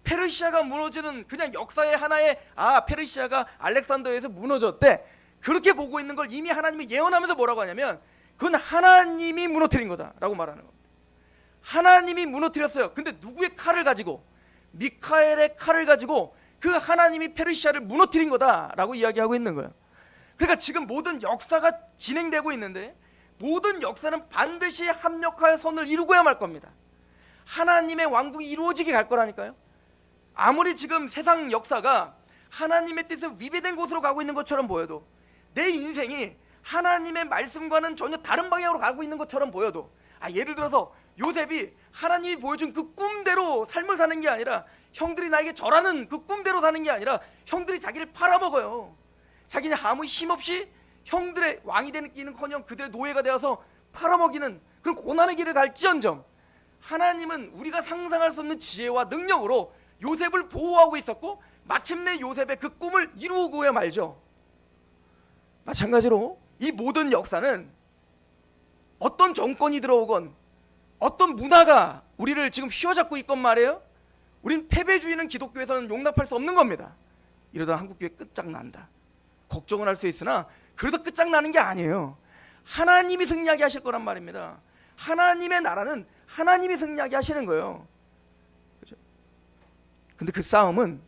페르시아가 무너지는 그냥 역사의 하나의 페르시아가 알렉산더에서 무너졌대 그렇게 보고 있는 걸 이미 하나님이 예언하면서 뭐라고 하냐면 그건 하나님이 무너뜨린 거다라고 말하는 겁니다. 하나님이 무너뜨렸어요. 근데 누구의 칼을 가지고? 미카엘의 칼을 가지고 그 하나님이 페르시아를 무너뜨린 거다라고 이야기하고 있는 거예요. 그러니까 지금 모든 역사가 진행되고 있는데 모든 역사는 반드시 합력할 선을 이루고야 말 겁니다. 하나님의 왕국이 이루어지게 갈 거라니까요. 아무리 지금 세상 역사가 하나님의 뜻에 위배된 곳으로 가고 있는 것처럼 보여도 내 인생이 하나님의 말씀과는 전혀 다른 방향으로 가고 있는 것처럼 보여도 예를 들어서 요셉이 하나님이 보여준 그 꿈대로 삶을 사는 게 아니라 형들이 나에게 절하는 그 꿈대로 사는 게 아니라 형들이 자기를 팔아먹어요. 자기는 아무 힘없이 형들의 왕이 되기는커녕 그들의 노예가 되어서 팔아먹이는 그런 고난의 길을 갈지언정 하나님은 우리가 상상할 수 없는 지혜와 능력으로 요셉을 보호하고 있었고 마침내 요셉의 그 꿈을 이루고야 말죠. 마찬가지로 이 모든 역사는 어떤 정권이 들어오건 어떤 문화가 우리를 지금 휘어잡고 있건 말이에요. 우린 패배주의는 기독교에서는 용납할 수 없는 겁니다. 이러다 한국교회 끝장난다 걱정은 할 수 있으나 그래서 끝장나는 게 아니에요. 하나님이 승리하게 하실 거란 말입니다. 하나님의 나라는 하나님이 승리하게 하시는 거예요. 그렇죠? 근데 그 싸움은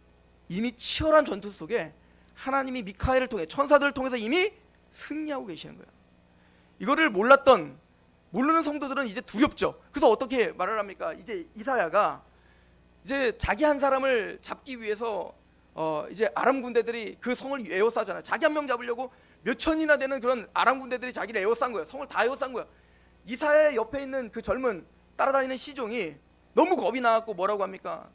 이미 치열한 전투 속에 하나님이 미카엘을 통해, 천사들을 통해서 이미 승리하고 계시는 거예요. 이거를 모르는 성도들은 이제 두렵죠. 그래서 어떻게 말을 합니까? 이제 이사야가 이제 자기 한 사람을 잡기 위해서 이제 아람 군대들이 그 성을 에워싸잖아요. 자기 한 명 잡으려고 몇 천이나 되는 그런 아람 군대들이 자기를 에워싼 거예요. 성을 다 에워싼 거예요. 이사야 옆에 있는 그 젊은 따라다니는 시종이 너무 겁이 나갖고 뭐라고 합니까?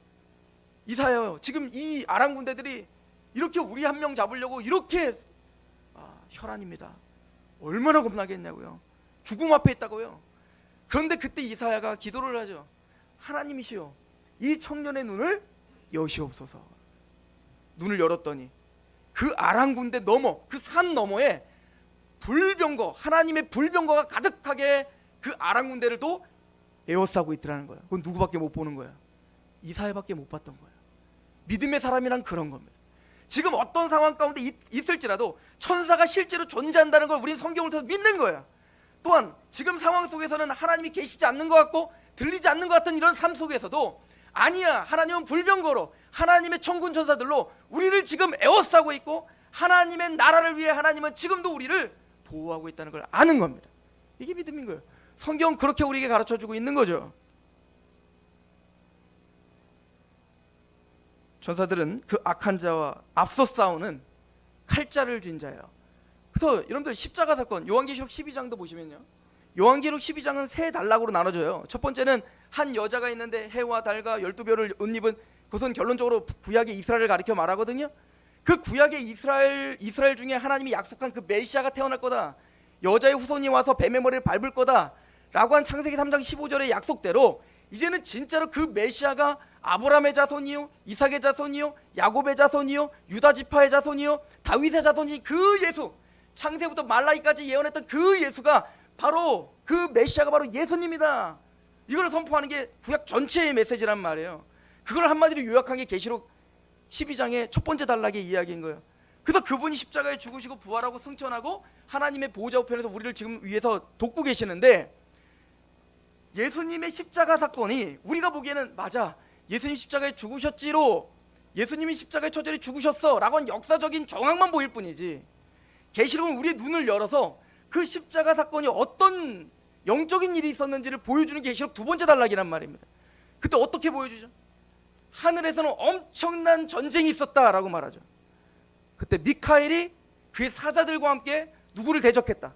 이사야요, 지금 이 아람 군대들이 이렇게 우리 한 명 잡으려고 이렇게 혈안입니다. 얼마나 겁나겠냐고요. 죽음 앞에 있다고요. 그런데 그때 이사야가 기도를 하죠. 하나님이시여, 이 청년의 눈을 여시옵소서. 눈을 열었더니 그 아람 군대 너머, 그 산 너머에 불병거, 하나님의 불병거가 가득하게 그 아람 군대를 또 에워싸고 있더라는 거예요. 그건 누구밖에 못 보는 거예요. 이사야밖에 못 봤던 거예요. 믿음의 사람이란 그런 겁니다. 지금 어떤 상황 가운데 있을지라도 천사가 실제로 존재한다는 걸 우리는 성경을 통해서 믿는 거예요. 또한 지금 상황 속에서는 하나님이 계시지 않는 것 같고 들리지 않는 것 같은 이런 삶 속에서도 아니야, 하나님은 불병거로 하나님의 천군 천사들로 우리를 지금 에워싸고 있고 하나님의 나라를 위해 하나님은 지금도 우리를 보호하고 있다는 걸 아는 겁니다. 이게 믿음인 거예요. 성경은 그렇게 우리에게 가르쳐주고 있는 거죠. 천사들은 그 악한 자와 앞서 싸우는 칼자를 쥔 자예요. 그래서 여러분들 십자가 사건, 요한계시록 12장도 보시면요, 요한계시록 12장은 세 단락으로 나눠져요. 첫 번째는 한 여자가 있는데 해와 달과 12별을 옷 입은, 그것은 결론적으로 구약의 이스라엘을 가리켜 말하거든요. 그 구약의 이스라엘 중에 하나님이 약속한 그 메시아가 태어날 거다, 여자의 후손이 와서 뱀의 머리를 밟을 거다 라고 한 창세기 3장 15절의 약속대로 이제는 진짜로 그 메시아가 아브라함의 자손이요, 이삭의 자손이요, 야곱의 자손이요, 유다 지파의 자손이요, 다윗의 자손이, 그 예수, 창세부터 말라기까지 예언했던 그 예수가 바로, 그 메시아가 바로 예수님이다. 이걸 선포하는 게 구약 전체의 메시지란 말이에요. 그걸 한마디로 요약한 게 계시록 12장의 첫 번째 단락의 이야기인 거예요. 그래서 그분이 십자가에 죽으시고 부활하고 승천하고 하나님의 보호자 우편에서 우리를 지금 위해서 돕고 계시는데, 예수님의 십자가 사건이 우리가 보기에는 맞아, 예수님 십자가에 죽으셨지로, 예수님이 십자가에 처절히 죽으셨어 라고 하는 역사적인 정황만 보일 뿐이지, 계시록은 우리의 눈을 열어서 그 십자가 사건이 어떤 영적인 일이 있었는지를 보여주는 게 계시록 두 번째 단락이란 말입니다. 그때 어떻게 보여주죠? 하늘에서는 엄청난 전쟁이 있었다라고 말하죠. 그때 미카엘이 그의 사자들과 함께 누구를 대적했다.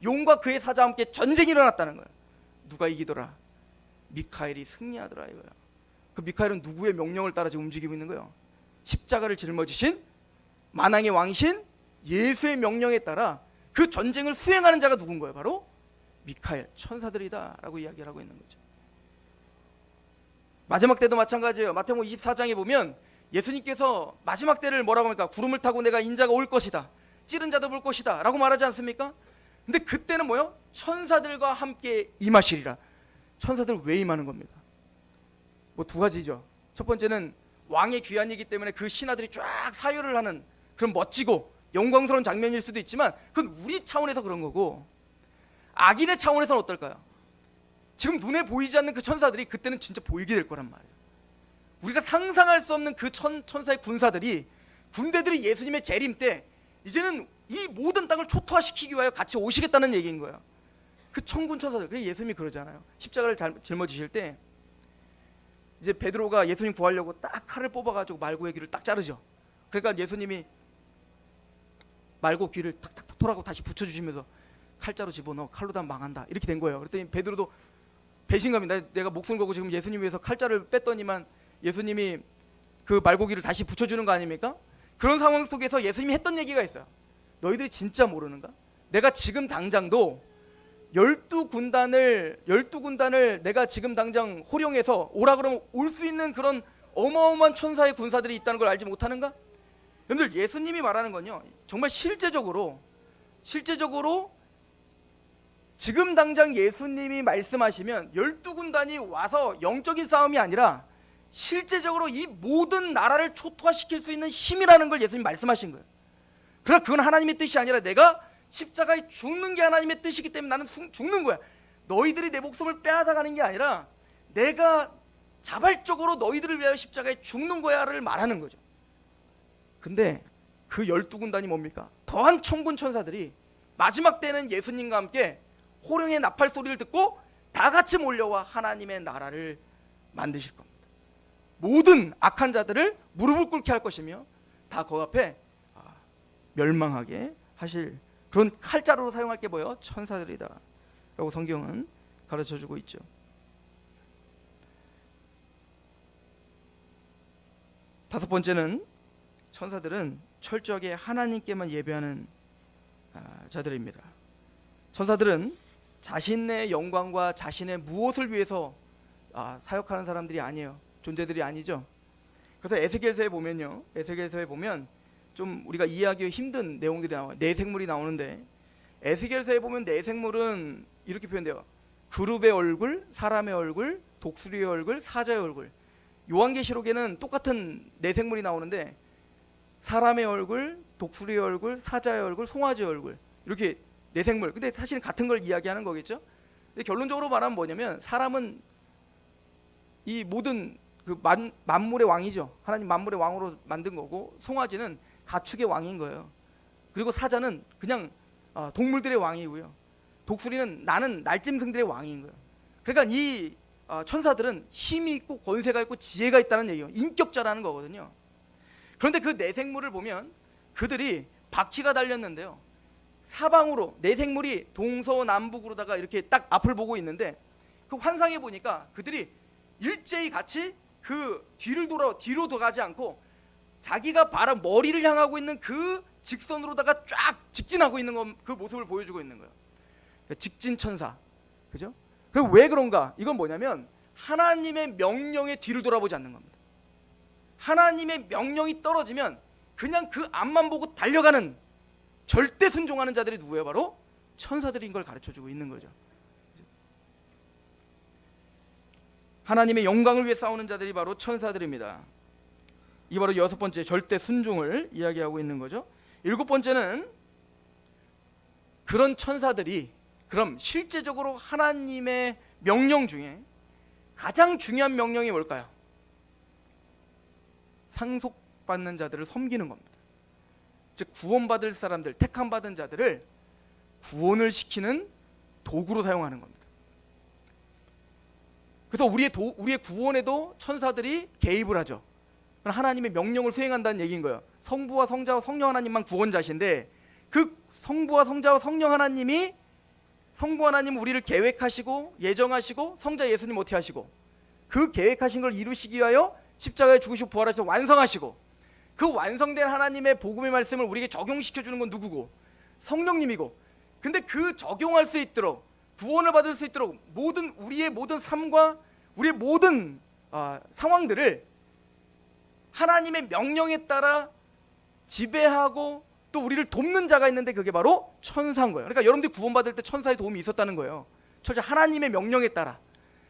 용과 그의 사자와 함께 전쟁이 일어났다는 거예요. 누가 이기더라? 미카엘이 승리하더라 이거야. 그 미카엘은 누구의 명령을 따라 지금 움직이고 있는 거예요? 십자가를 짊어지신 만왕의 왕이신 예수의 명령에 따라 그 전쟁을 수행하는 자가 누군 거예요? 바로 미카엘, 천사들이다 라고 이야기를 하고 있는 거죠. 마지막 때도 마찬가지예요. 마태복음 24장에 보면 예수님께서 마지막 때를 뭐라고 합니까? 구름을 타고 내가 인자가 올 것이다, 찌른 자도 볼 것이다 라고 말하지 않습니까? 근데 그때는 뭐요? 천사들과 함께 임하시리라. 천사들 왜 임하는 겁니다? 뭐 두 가지죠. 첫 번째는 왕의 귀환이기 때문에 그 신하들이 쫙 사유를 하는 그런 멋지고 영광스러운 장면일 수도 있지만, 그건 우리 차원에서 그런 거고, 악인의 차원에서는 어떨까요? 지금 눈에 보이지 않는 그 천사들이 그때는 진짜 보이게 될 거란 말이에요. 우리가 상상할 수 없는 그 천사의 군대들이 예수님의 재림 때 이제는 이 모든 땅을 초토화시키기 위하여 같이 오시겠다는 얘기인 거예요. 그 천군 천사들. 그래서 예수님이 그러잖아요. 십자가를 짊어지실 때 이제 베드로가 예수님 구하려고 딱 칼을 뽑아가지고 말고의 귀를 딱 자르죠. 그러니까 예수님이 말고 귀를 탁탁 털하고 다시 붙여주시면서 칼자루 집어넣어, 칼로 다 망한다 이렇게 된 거예요. 그랬더니 베드로도 배신감이, 내가 목숨 걸고 지금 예수님 위해서 칼자루를 뺐더니만 예수님이 그 말고기를 다시 붙여주는 거 아닙니까? 그런 상황 속에서 예수님이 했던 얘기가 있어요. 너희들이 진짜 모르는가? 내가 지금 당장도 12군단을 내가 지금 당장 호령해서 오라 그러면 올 수 있는 그런 어마어마한 천사의 군사들이 있다는 걸 알지 못하는가? 여러분들, 예수님이 말하는 건요, 정말 실제적으로 지금 당장 예수님이 말씀하시면 12군단이 와서 영적인 싸움이 아니라 실제적으로 이 모든 나라를 초토화시킬 수 있는 힘이라는 걸 예수님이 말씀하신 거예요. 그러나 그건 하나님의 뜻이 아니라 내가 십자가에 죽는 게 하나님의 뜻이기 때문에 나는 죽는 거야. 너희들이 내 목숨을 빼앗아가는 게 아니라 내가 자발적으로 너희들을 위하여 십자가에 죽는 거야를 말하는 거죠. 근데 그 12군단이 뭡니까? 더한 천군 천사들이 마지막 때는 예수님과 함께 호령의 나팔 소리를 듣고 다 같이 몰려와 하나님의 나라를 만드실 겁니다. 모든 악한 자들을 무릎을 꿇게 할 것이며 다 그 앞에 멸망하게 하실 그런 칼자루로 사용할 게 뭐예요? 천사들이다 라고 성경은 가르쳐주고 있죠. 다섯 번째는 천사들은 철저하게 하나님께만 예배하는 자들입니다. 천사들은 자신의 영광과 자신의 무엇을 위해서 사역하는 사람들이 아니에요. 존재들이 아니죠. 그래서 에스겔서에 보면요, 에스겔서에 보면 좀 우리가 이해하기 힘든 내용들이 나와요. 네 생물이 나오는데 에스겔서에 보면 네 생물은 이렇게 표현돼요. 그룹의 얼굴, 사람의 얼굴, 독수리의 얼굴, 사자의 얼굴. 요한계시록에는 똑같은 네 생물이 나오는데 사람의 얼굴, 독수리의 얼굴, 사자의 얼굴, 송아지의 얼굴 이렇게 네 생물. 근데 사실은 같은 걸 이야기하는 거겠죠. 근데 결론적으로 말하면 뭐냐면 사람은 이 모든 그 만물의 왕이죠. 하나님 만물의 왕으로 만든 거고 송아지는 가축의 왕인 거예요. 그리고 사자는 그냥 동물들의 왕이고요. 독수리는 나는 날짐승들의 왕인 거예요. 그러니까 이 천사들은 힘이 있고 권세가 있고 지혜가 있다는 얘기예요. 인격자라는 거거든요. 그런데 그 네 생물을 보면 그들이 바퀴가 달렸는데요. 사방으로 네 생물이 동서남북으로다가 이렇게 딱 앞을 보고 있는데 그 환상에 보니까 그들이 일제히 같이 그 뒤로 가지 않고 자기가 바로 머리를 향하고 있는 그 직선으로다가 쫙 직진하고 있는 그 모습을 보여주고 있는 거예요. 그러니까 직진 천사, 그죠? 그리고 왜 그런가? 이건 뭐냐면 하나님의 명령에 뒤를 돌아보지 않는 겁니다. 하나님의 명령이 떨어지면 그냥 그 앞만 보고 달려가는 절대 순종하는 자들이 누구예요? 바로 천사들인 걸 가르쳐주고 있는 거죠. 하나님의 영광을 위해 싸우는 자들이 바로 천사들입니다. 이 바로 여섯 번째 절대 순종을 이야기하고 있는 거죠. 일곱 번째는 그런 천사들이 그럼 실제적으로 하나님의 명령 중에 가장 중요한 명령이 뭘까요? 상속받는 자들을 섬기는 겁니다. 즉 구원받을 사람들, 택함받은 자들을 구원을 시키는 도구로 사용하는 겁니다. 그래서 우리의 구원에도 천사들이 개입을 하죠. 하나님의 명령을 수행한다는 얘기인 거예요. 성부와 성자와 성령 하나님만 구원자신데 그 성부와 성자와 성령 하나님이 성부 하나님 우리를 계획하시고 예정하시고 성자 예수님 어떻게 하시고 그 계획하신 걸 이루시기 위하여 십자가에 죽으시고 부활하셔서 완성하시고 그 완성된 하나님의 복음의 말씀을 우리에게 적용시켜주는 건 누구고? 성령님이고. 근데 그 적용할 수 있도록 구원을 받을 수 있도록 우리의 모든 삶과 우리의 모든 상황들을 하나님의 명령에 따라 지배하고 또 우리를 돕는 자가 있는데 그게 바로 천사인 거예요. 그러니까 여러분들이 구원받을 때 천사의 도움이 있었다는 거예요. 철저히 하나님의 명령에 따라.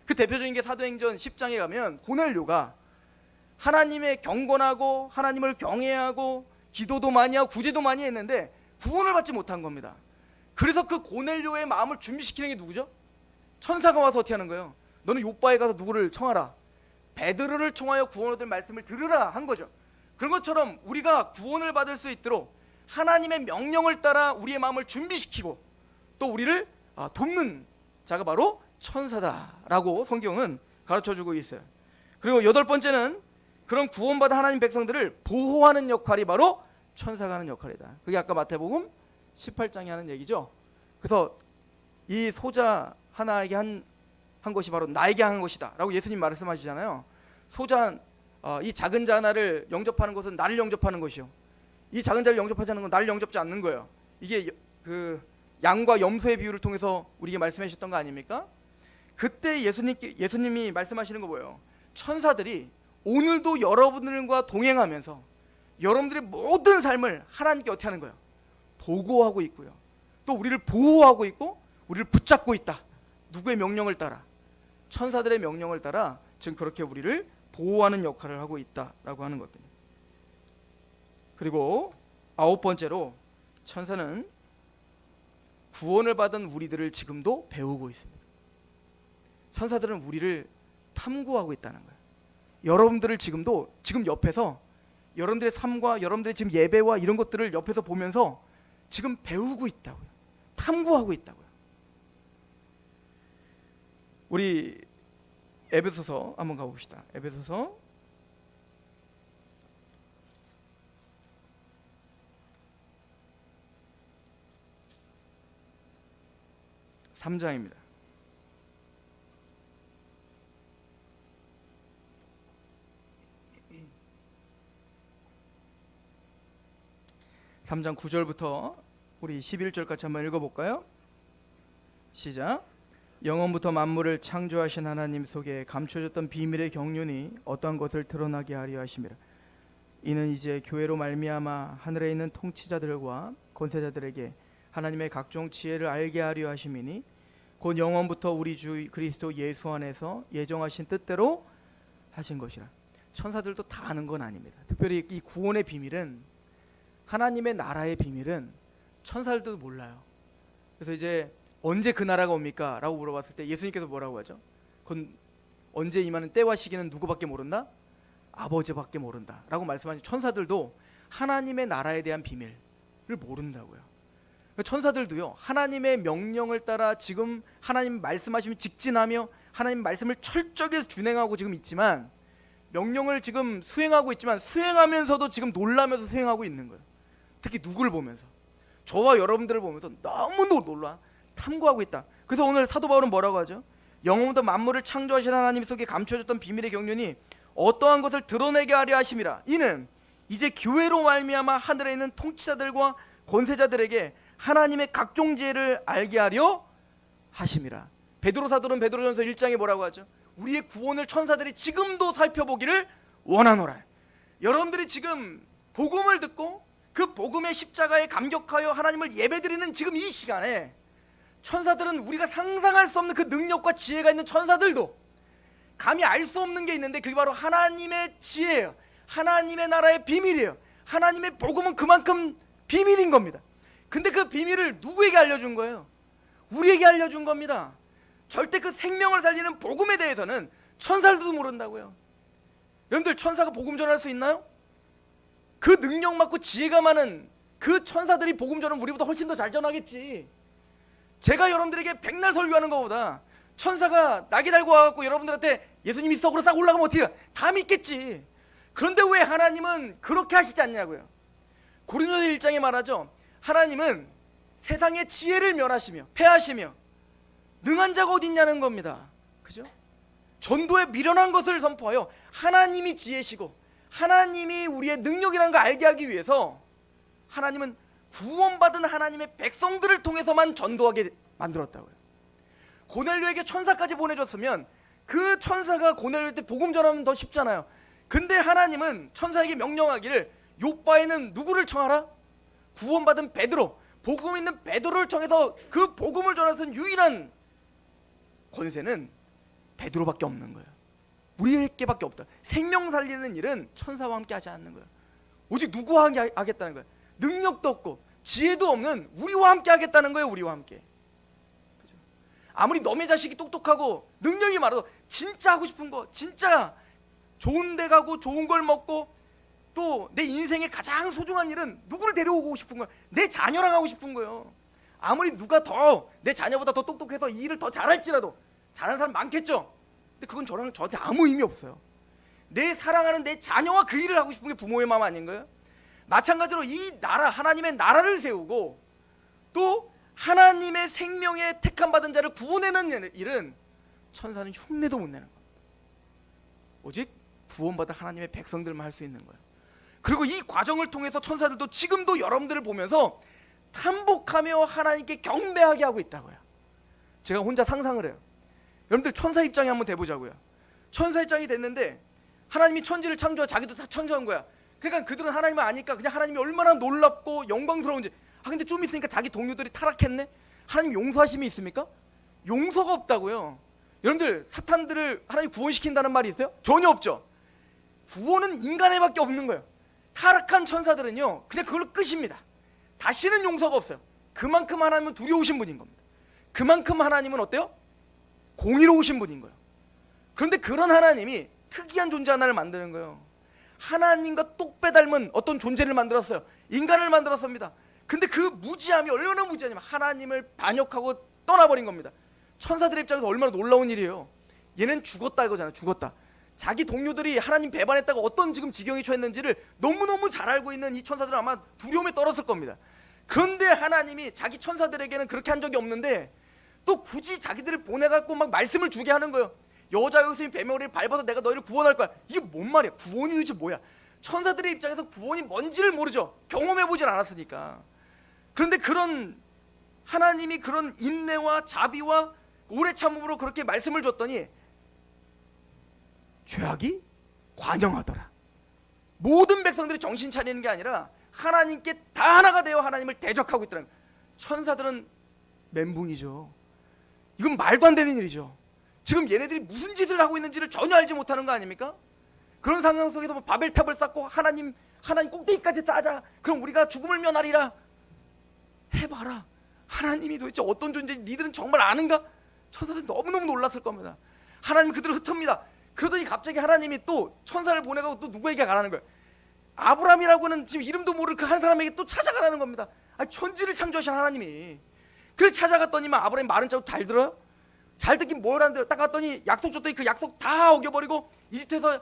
그 대표적인 게 사도행전 10장에 가면 고넬료가 하나님의 경건하고 하나님을 경외하고 기도도 많이 하고 구제도 많이 했는데 구원을 받지 못한 겁니다. 그래서 그 고넬료의 마음을 준비시키는 게 누구죠? 천사가 와서 어떻게 하는 거예요? 너는 요바에 가서 누구를 청하라. 베드로를 청하여 구원 얻을 말씀을 들으라 한 거죠. 그런 것처럼 우리가 구원을 받을 수 있도록 하나님의 명령을 따라 우리의 마음을 준비시키고 또 우리를 돕는 자가 바로 천사다라고 성경은 가르쳐주고 있어요. 그리고 여덟 번째는 그런 구원받은 하나님 백성들을 보호하는 역할이 바로 천사가 하는 역할이다. 그게 아까 마태복음 18장에 하는 얘기죠. 그래서 이 소자 하나에게 한 것이 바로 나에게 한 것이다 라고 예수님 말씀하시잖아요. 소자 이 작은 자 하나를 영접하는 것은 나를 영접하는 것이요, 이 작은 자를 영접하지 않는 건 나를 영접지 않는 거예요. 이게 그 양과 염소의 비유를 통해서 우리에게 말씀해 주셨던 거 아닙니까? 그때 예수님이 말씀하시는 거 뭐예요? 천사들이 오늘도 여러분들과 동행하면서 여러분들의 모든 삶을 하나님께 어떻게 하는 거예요? 보고하고 있고요. 또 우리를 보호하고 있고 우리를 붙잡고 있다. 누구의 명령을 따라? 천사들의 명령을 따라 지금 그렇게 우리를 보호하는 역할을 하고 있다라고 하는 겁니다. 그리고 아홉 번째로 천사는 구원을 받은 우리들을 지금도 배우고 있습니다. 천사들은 우리를 탐구하고 있다는 거예요. 여러분들을 지금도 지금 옆에서 여러분들의 삶과 여러분들의 지금 예배와 이런 것들을 옆에서 보면서 지금 배우고 있다고요. 탐구하고 있다고요. 우리 에베소서 한번 가봅시다. 에베소서 3장입니다. 3장 9절부터 우리 11절까지 한번 읽어볼까요? 시작. 영원부터 만물을 창조하신 하나님 속에 감춰졌던 비밀의 경륜이 어떠한 것을 드러나게 하려 하심이라. 이는 이제 교회로 말미암아 하늘에 있는 통치자들과 권세자들에게 하나님의 각종 지혜를 알게 하려 하심이니 곧 영원부터 우리 주 그리스도 예수 안에서 예정하신 뜻대로 하신 것이라. 천사들도 다 아는 건 아닙니다. 특별히 이 구원의 비밀은, 하나님의 나라의 비밀은 천사들도 몰라요. 그래서 이제 언제 그 나라가 옵니까? 라고 물어봤을 때 예수님께서 뭐라고 하죠? 그건 언제 임하는 때와 시기는 누구밖에 모른다? 아버지밖에 모른다 라고 말씀하신, 천사들도 하나님의 나라에 대한 비밀을 모른다고요. 천사들도요, 하나님의 명령을 따라 지금 하나님 말씀하시면 직진하며 하나님 말씀을 철저히 준행하고 지금 있지만, 명령을 지금 수행하고 있지만 수행하면서도 지금 놀라면서 수행하고 있는 거예요. 특히 누구를 보면서, 저와 여러분들을 보면서 너무 놀라 탐구하고 있다. 그래서 오늘 사도 바울은 뭐라고 하죠? 영원부터 만물을 창조하신 하나님 속에 감춰졌던 비밀의 경륜이 어떠한 것을 드러내게 하려 하심이라. 이는 이제 교회로 말미암아 하늘에 있는 통치자들과 권세자들에게 하나님의 각종 지혜를 알게 하려 하심이라. 베드로 사도는 베드로전서 1장에 뭐라고 하죠? 우리의 구원을 천사들이 지금도 살펴보기를 원하노라. 여러분들이 지금 복음을 듣고 그 복음의 십자가에 감격하여 하나님을 예배드리는 지금 이 시간에 천사들은, 우리가 상상할 수 없는 그 능력과 지혜가 있는 천사들도 감히 알 수 없는 게 있는데 그게 바로 하나님의 지혜예요. 하나님의 나라의 비밀이에요. 하나님의 복음은 그만큼 비밀인 겁니다. 근데 그 비밀을 누구에게 알려준 거예요? 우리에게 알려준 겁니다. 절대 그 생명을 살리는 복음에 대해서는 천사들도 모른다고요. 여러분들, 천사가 복음 전할 수 있나요? 그 능력 많고 지혜가 많은 그 천사들이 복음 전하면 우리보다 훨씬 더 잘 전하겠지. 제가 여러분들에게 백날 설교하는 것보다 천사가 낙이 달고 와갖고 여러분들한테 예수님이 썩으로 싹 올라가면 어떻게 해요? 다 믿겠지. 그런데 왜 하나님은 그렇게 하시지 않냐고요. 고린도서 1장에 말하죠. 하나님은 세상의 지혜를 멸하시며 패하시며 능한 자가 어디 있냐는 겁니다. 그죠? 전도에 미련한 것을 선포하여 하나님이 지혜시고 하나님이 우리의 능력이라는 걸 알게 하기 위해서 하나님은 구원받은 하나님의 백성들을 통해서만 전도하게 만들었다고요. 고넬료에게 천사까지 보내줬으면 그 천사가 고넬료한테 복음 전하면 더 쉽잖아요. 근데 하나님은 천사에게 명령하기를 요바에는 누구를 청하라? 구원받은 베드로, 복음 있는 베드로를 청해서 그 복음을 전할 수 있는 유일한 권세는 베드로밖에 없는 거예요. 우리에게밖에 없다. 생명 살리는 일은 천사와 함께 하지 않는 거예요. 오직 누구와 함께 하겠다는 거예요. 능력도 없고 지혜도 없는 우리와 함께 하겠다는 거예요. 우리와 함께. 그죠? 아무리 너의 자식이 똑똑하고 능력이 많아도 진짜 하고 싶은 거, 진짜 좋은 데 가고 좋은 걸 먹고 또 내 인생의 가장 소중한 일은 누구를 데려오고 싶은 거야? 내 자녀랑 하고 싶은 거예요. 아무리 누가 더 내 자녀보다 더 똑똑해서 이 일을 더 잘할지라도, 잘하는 사람 많겠죠. 근데 그건 저한테 아무 의미 없어요. 내 사랑하는 내 자녀와 그 일을 하고 싶은 게 부모의 마음 아닌가요? 마찬가지로 이 나라, 하나님의 나라를 세우고 또 하나님의 생명에 택함 받은 자를 구원해내는 일은 천사는 흉내도 못 내는 겁니다. 오직 구원받은 하나님의 백성들만 할 수 있는 거예요. 그리고 이 과정을 통해서 천사들도 지금도 여러분들을 보면서 탐복하며 하나님께 경배하게 하고 있다고요. 제가 혼자 상상을 해요. 여러분들 천사 입장에 한번 돼보자고요. 천사 입장이 됐는데 하나님이 천지를 창조하고 자기도 다 창조한 거야. 그러니까 그들은 하나님을 아니까 그냥 하나님이 얼마나 놀랍고 영광스러운지. 근데 좀 있으니까 자기 동료들이 타락했네? 하나님 용서하심이 있습니까? 용서가 없다고요. 여러분들, 사탄들을 하나님 구원시킨다는 말이 있어요? 전혀 없죠. 구원은 인간에밖에 없는 거예요. 타락한 천사들은요 그냥 그걸로 끝입니다. 다시는 용서가 없어요. 그만큼 하나님은 두려우신 분인 겁니다. 그만큼 하나님은 어때요? 공의로우신 분인 거예요. 그런데 그런 하나님이 특이한 존재 하나를 만드는 거예요. 하나님과 똑 빼닮은 어떤 존재를 만들었어요. 인간을 만들었습니다. 근데 그 무지함이 얼마나 무지하냐면 하나님을 반역하고 떠나버린 겁니다. 천사들의 입장에서 얼마나 놀라운 일이에요. 얘는 죽었다 이거잖아요. 죽었다. 자기 동료들이 하나님 배반했다가 어떤 지금 지경에 처했는지를 너무너무 잘 알고 있는 이 천사들은 아마 두려움에 떨었을 겁니다. 그런데 하나님이 자기 천사들에게는 그렇게 한 적이 없는데 또 굳이 자기들을 보내갖고 막 말씀을 주게 하는 거예요. 여자 요셉이 뱀의 머리를 밟아서 내가 너희를 구원할 거야. 이게 뭔 말이야? 구원이 도대체 뭐야? 천사들의 입장에서 구원이 뭔지를 모르죠. 경험해보질 않았으니까. 그런데 그런 하나님이 그런 인내와 자비와 오래 참음으로 그렇게 말씀을 줬더니 죄악이 관영하더라. 모든 백성들이 정신 차리는 게 아니라 하나님께 다 하나가 되어 하나님을 대적하고 있더라는 거예요. 천사들은 멘붕이죠. 이건 말도 안 되는 일이죠. 지금 얘네들이 무슨 짓을 하고 있는지를 전혀 알지 못하는 거 아닙니까? 그런 상황 속에서 뭐 바벨탑을 쌓고 하나님 꼭대기까지 쌓자. 그럼 우리가 죽음을 면하리라. 해봐라. 하나님이 도대체 어떤 존재인지 니들은 정말 아는가? 천사들이 너무너무 놀랐을 겁니다. 하나님 그들을 흩습니다. 그러더니 갑자기 하나님이 또 천사를 보내고 또 누구에게 가라는 거예요. 아브라함이라고는 지금 이름도 모를 그 한 사람에게 또 찾아가라는 겁니다. 천지를 창조하신 하나님이. 그래서 찾아갔더니만 아브라함이 말은 잘 들어요? 잘 듣긴 뭘 한대요. 딱 갔더니 약속 줬더니 그 약속 다 어겨버리고 이집트에서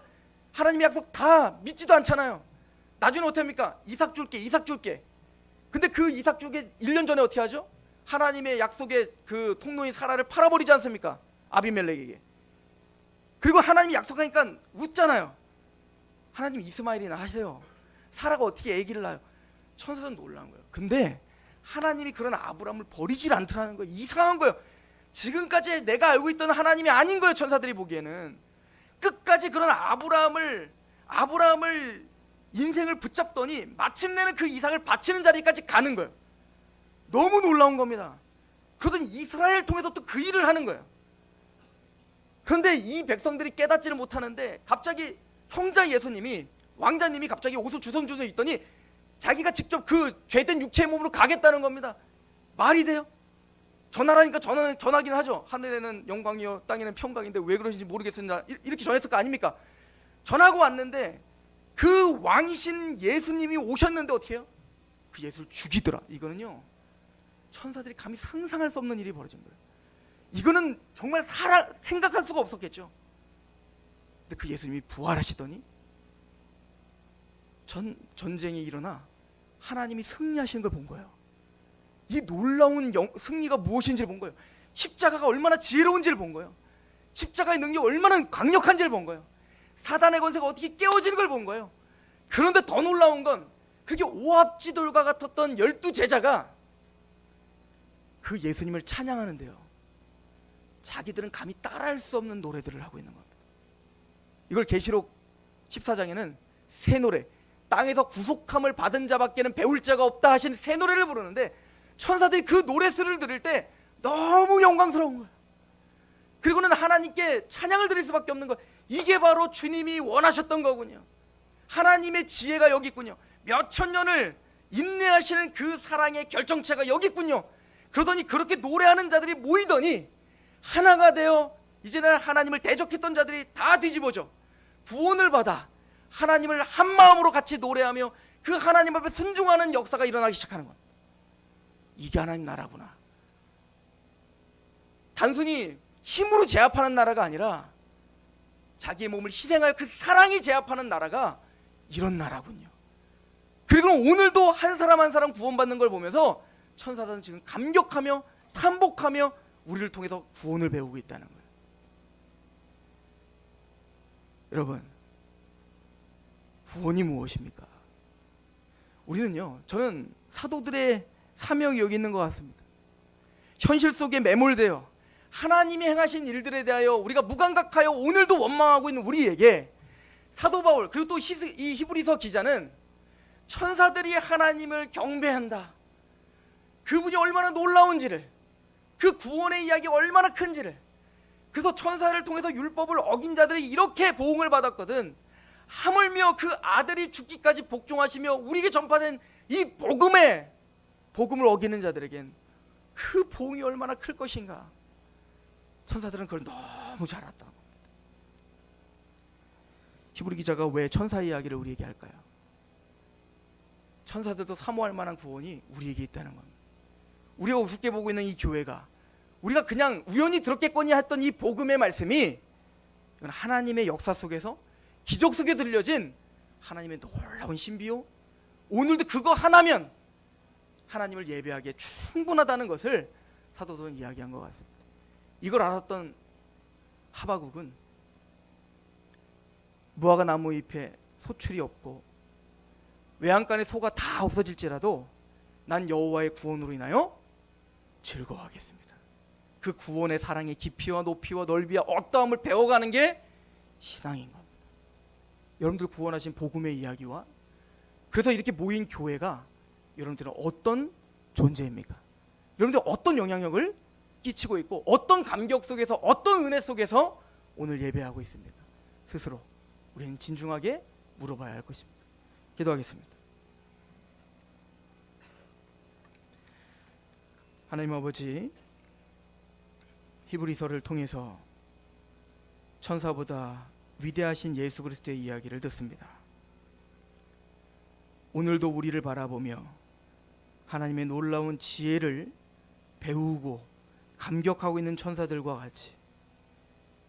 하나님의 약속 다 믿지도 않잖아요. 나중에 어떻게 합니까? 이삭 줄게. 근데 그 이삭 주게 1년 전에 어떻게 하죠? 하나님의 약속의 그 통로인 사라를 팔아버리지 않습니까? 아비멜렉에게. 그리고 하나님이 약속하니까 웃잖아요. 하나님 이스마엘이나 하세요. 사라가 어떻게 아기를 낳아요? 천사들은 놀란 거예요. 근데 하나님이 그런 아브라함을 버리질 않더라는 거예요. 이상한 거예요. 지금까지 내가 알고 있던 하나님이 아닌 거예요. 천사들이 보기에는 끝까지 그런 아브라함을 인생을 붙잡더니 마침내는 그 이삭을 바치는 자리까지 가는 거예요. 너무 놀라운 겁니다. 그러더니 이스라엘을 통해서 또 그 일을 하는 거예요. 그런데 이 백성들이 깨닫지를 못하는데 갑자기 성자 예수님이 왕자님이 갑자기 옷을 주섬주섬 입더니 자기가 직접 그 죄된 육체의 몸으로 가겠다는 겁니다. 말이 돼요? 전하라니까 전하긴 하죠. 하늘에는 영광이요 땅에는 평강인데 왜 그러신지 모르겠습니다. 이렇게 전했을 거 아닙니까? 전하고 왔는데 그 왕이신 예수님이 오셨는데 어떻게 해요? 그 예수를 죽이더라. 이거는요 천사들이 감히 상상할 수 없는 일이 벌어진 거예요. 이거는 정말 생각할 수가 없었겠죠. 근데 그 예수님이 부활하시더니 전쟁이 일어나 하나님이 승리하시는 걸 본 거예요. 이 놀라운 승리가 무엇인지를 본 거예요. 십자가가 얼마나 지혜로운지를 본 거예요. 십자가의 능력이 얼마나 강력한지를 본 거예요. 사단의 권세가 어떻게 깨어지는 걸 본 거예요. 그런데 더 놀라운 건 그게 오합지돌과 같았던 12제자가 그 예수님을 찬양하는데요 자기들은 감히 따라할 수 없는 노래들을 하고 있는 겁니다. 이걸 계시록 14장에는 새 노래, 땅에서 구속함을 받은 자밖에는 배울 자가 없다 하신 새 노래를 부르는데 천사들이 그 노래스를 들을 때 너무 영광스러운 거예요. 그리고는 하나님께 찬양을 드릴 수밖에 없는 거예요. 이게 바로 주님이 원하셨던 거군요. 하나님의 지혜가 여기 있군요. 몇천 년을 인내하시는 그 사랑의 결정체가 여기 있군요. 그러더니 그렇게 노래하는 자들이 모이더니 하나가 되어 이제는 하나님을 대적했던 자들이 다 뒤집어져 구원을 받아 하나님을 한 마음으로 같이 노래하며 그 하나님 앞에 순종하는 역사가 일어나기 시작하는 겁니다. 이게 하나님 나라구나. 단순히 힘으로 제압하는 나라가 아니라 자기의 몸을 희생하여 그 사랑이 제압하는 나라가 이런 나라군요. 그리고 오늘도 한 사람 한 사람 구원받는 걸 보면서 천사들은 지금 감격하며 탐복하며 우리를 통해서 구원을 배우고 있다는 거예요. 여러분, 구원이 무엇입니까? 우리는요, 저는 사도들의 사명이 여기 있는 것 같습니다. 현실 속에 매몰되어 하나님이 행하신 일들에 대하여 우리가 무감각하여 오늘도 원망하고 있는 우리에게 사도 바울 그리고 또 이 히브리서 기자는 천사들이 하나님을 경배한다, 그분이 얼마나 놀라운지를, 그 구원의 이야기가 얼마나 큰지를, 그래서 천사를 통해서 율법을 어긴 자들이 이렇게 보응을 받았거든 하물며 그 아들이 죽기까지 복종하시며 우리에게 전파된 이 복음에 복음을 어기는 자들에겐 그 보응이 얼마나 클 것인가. 천사들은 그걸 너무 잘 알았다는 겁니다. 히브리 기자가 왜 천사 이야기를 우리에게 할까요? 천사들도 사모할 만한 구원이 우리에게 있다는 겁니다. 우리가 우습게 보고 있는 이 교회가, 우리가 그냥 우연히 들었겠거니 했던 이 복음의 말씀이, 이건 하나님의 역사 속에서, 기적 속에 들려진 하나님의 놀라운 신비요, 오늘도 그거 하나면 하나님을 예배하기에 충분하다는 것을 사도들은 이야기한 것 같습니다. 이걸 알았던 하박국은 무화과 나무 잎에 소출이 없고 외양간에 소가 다 없어질지라도 난 여호와의 구원으로 인하여 즐거워하겠습니다. 그 구원의 사랑의 깊이와 높이와 넓이와 어떠함을 배워가는 게 신앙인 겁니다. 여러분들 구원하신 복음의 이야기와, 그래서 이렇게 모인 교회가 여러분들은 어떤 존재입니까? 여러분들 어떤 영향력을 끼치고 있고 어떤 감격 속에서, 어떤 은혜 속에서 오늘 예배하고 있습니까? 스스로 우리는 진중하게 물어봐야 할 것입니다. 기도하겠습니다. 하나님 아버지, 히브리서를 통해서 천사보다 위대하신 예수 그리스도의 이야기를 듣습니다. 오늘도 우리를 바라보며 하나님의 놀라운 지혜를 배우고 감격하고 있는 천사들과 같이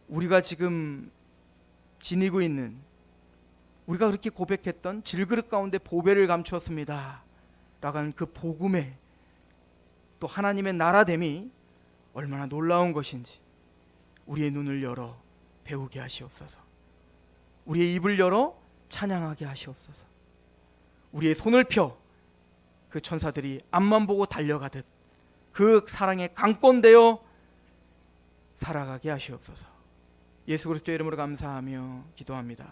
우리가 지금 지니고 있는, 우리가 그렇게 고백했던 질그릇 가운데 보배를 감추었습니다 라고 하는 그 복음의, 또 하나님의 나라됨이 얼마나 놀라운 것인지 우리의 눈을 열어 배우게 하시옵소서. 우리의 입을 열어 찬양하게 하시옵소서. 우리의 손을 펴 그 천사들이 앞만 보고 달려가듯 그 사랑에 강권되어 살아가게 하시옵소서. 예수 그리스도의 이름으로 감사하며 기도합니다.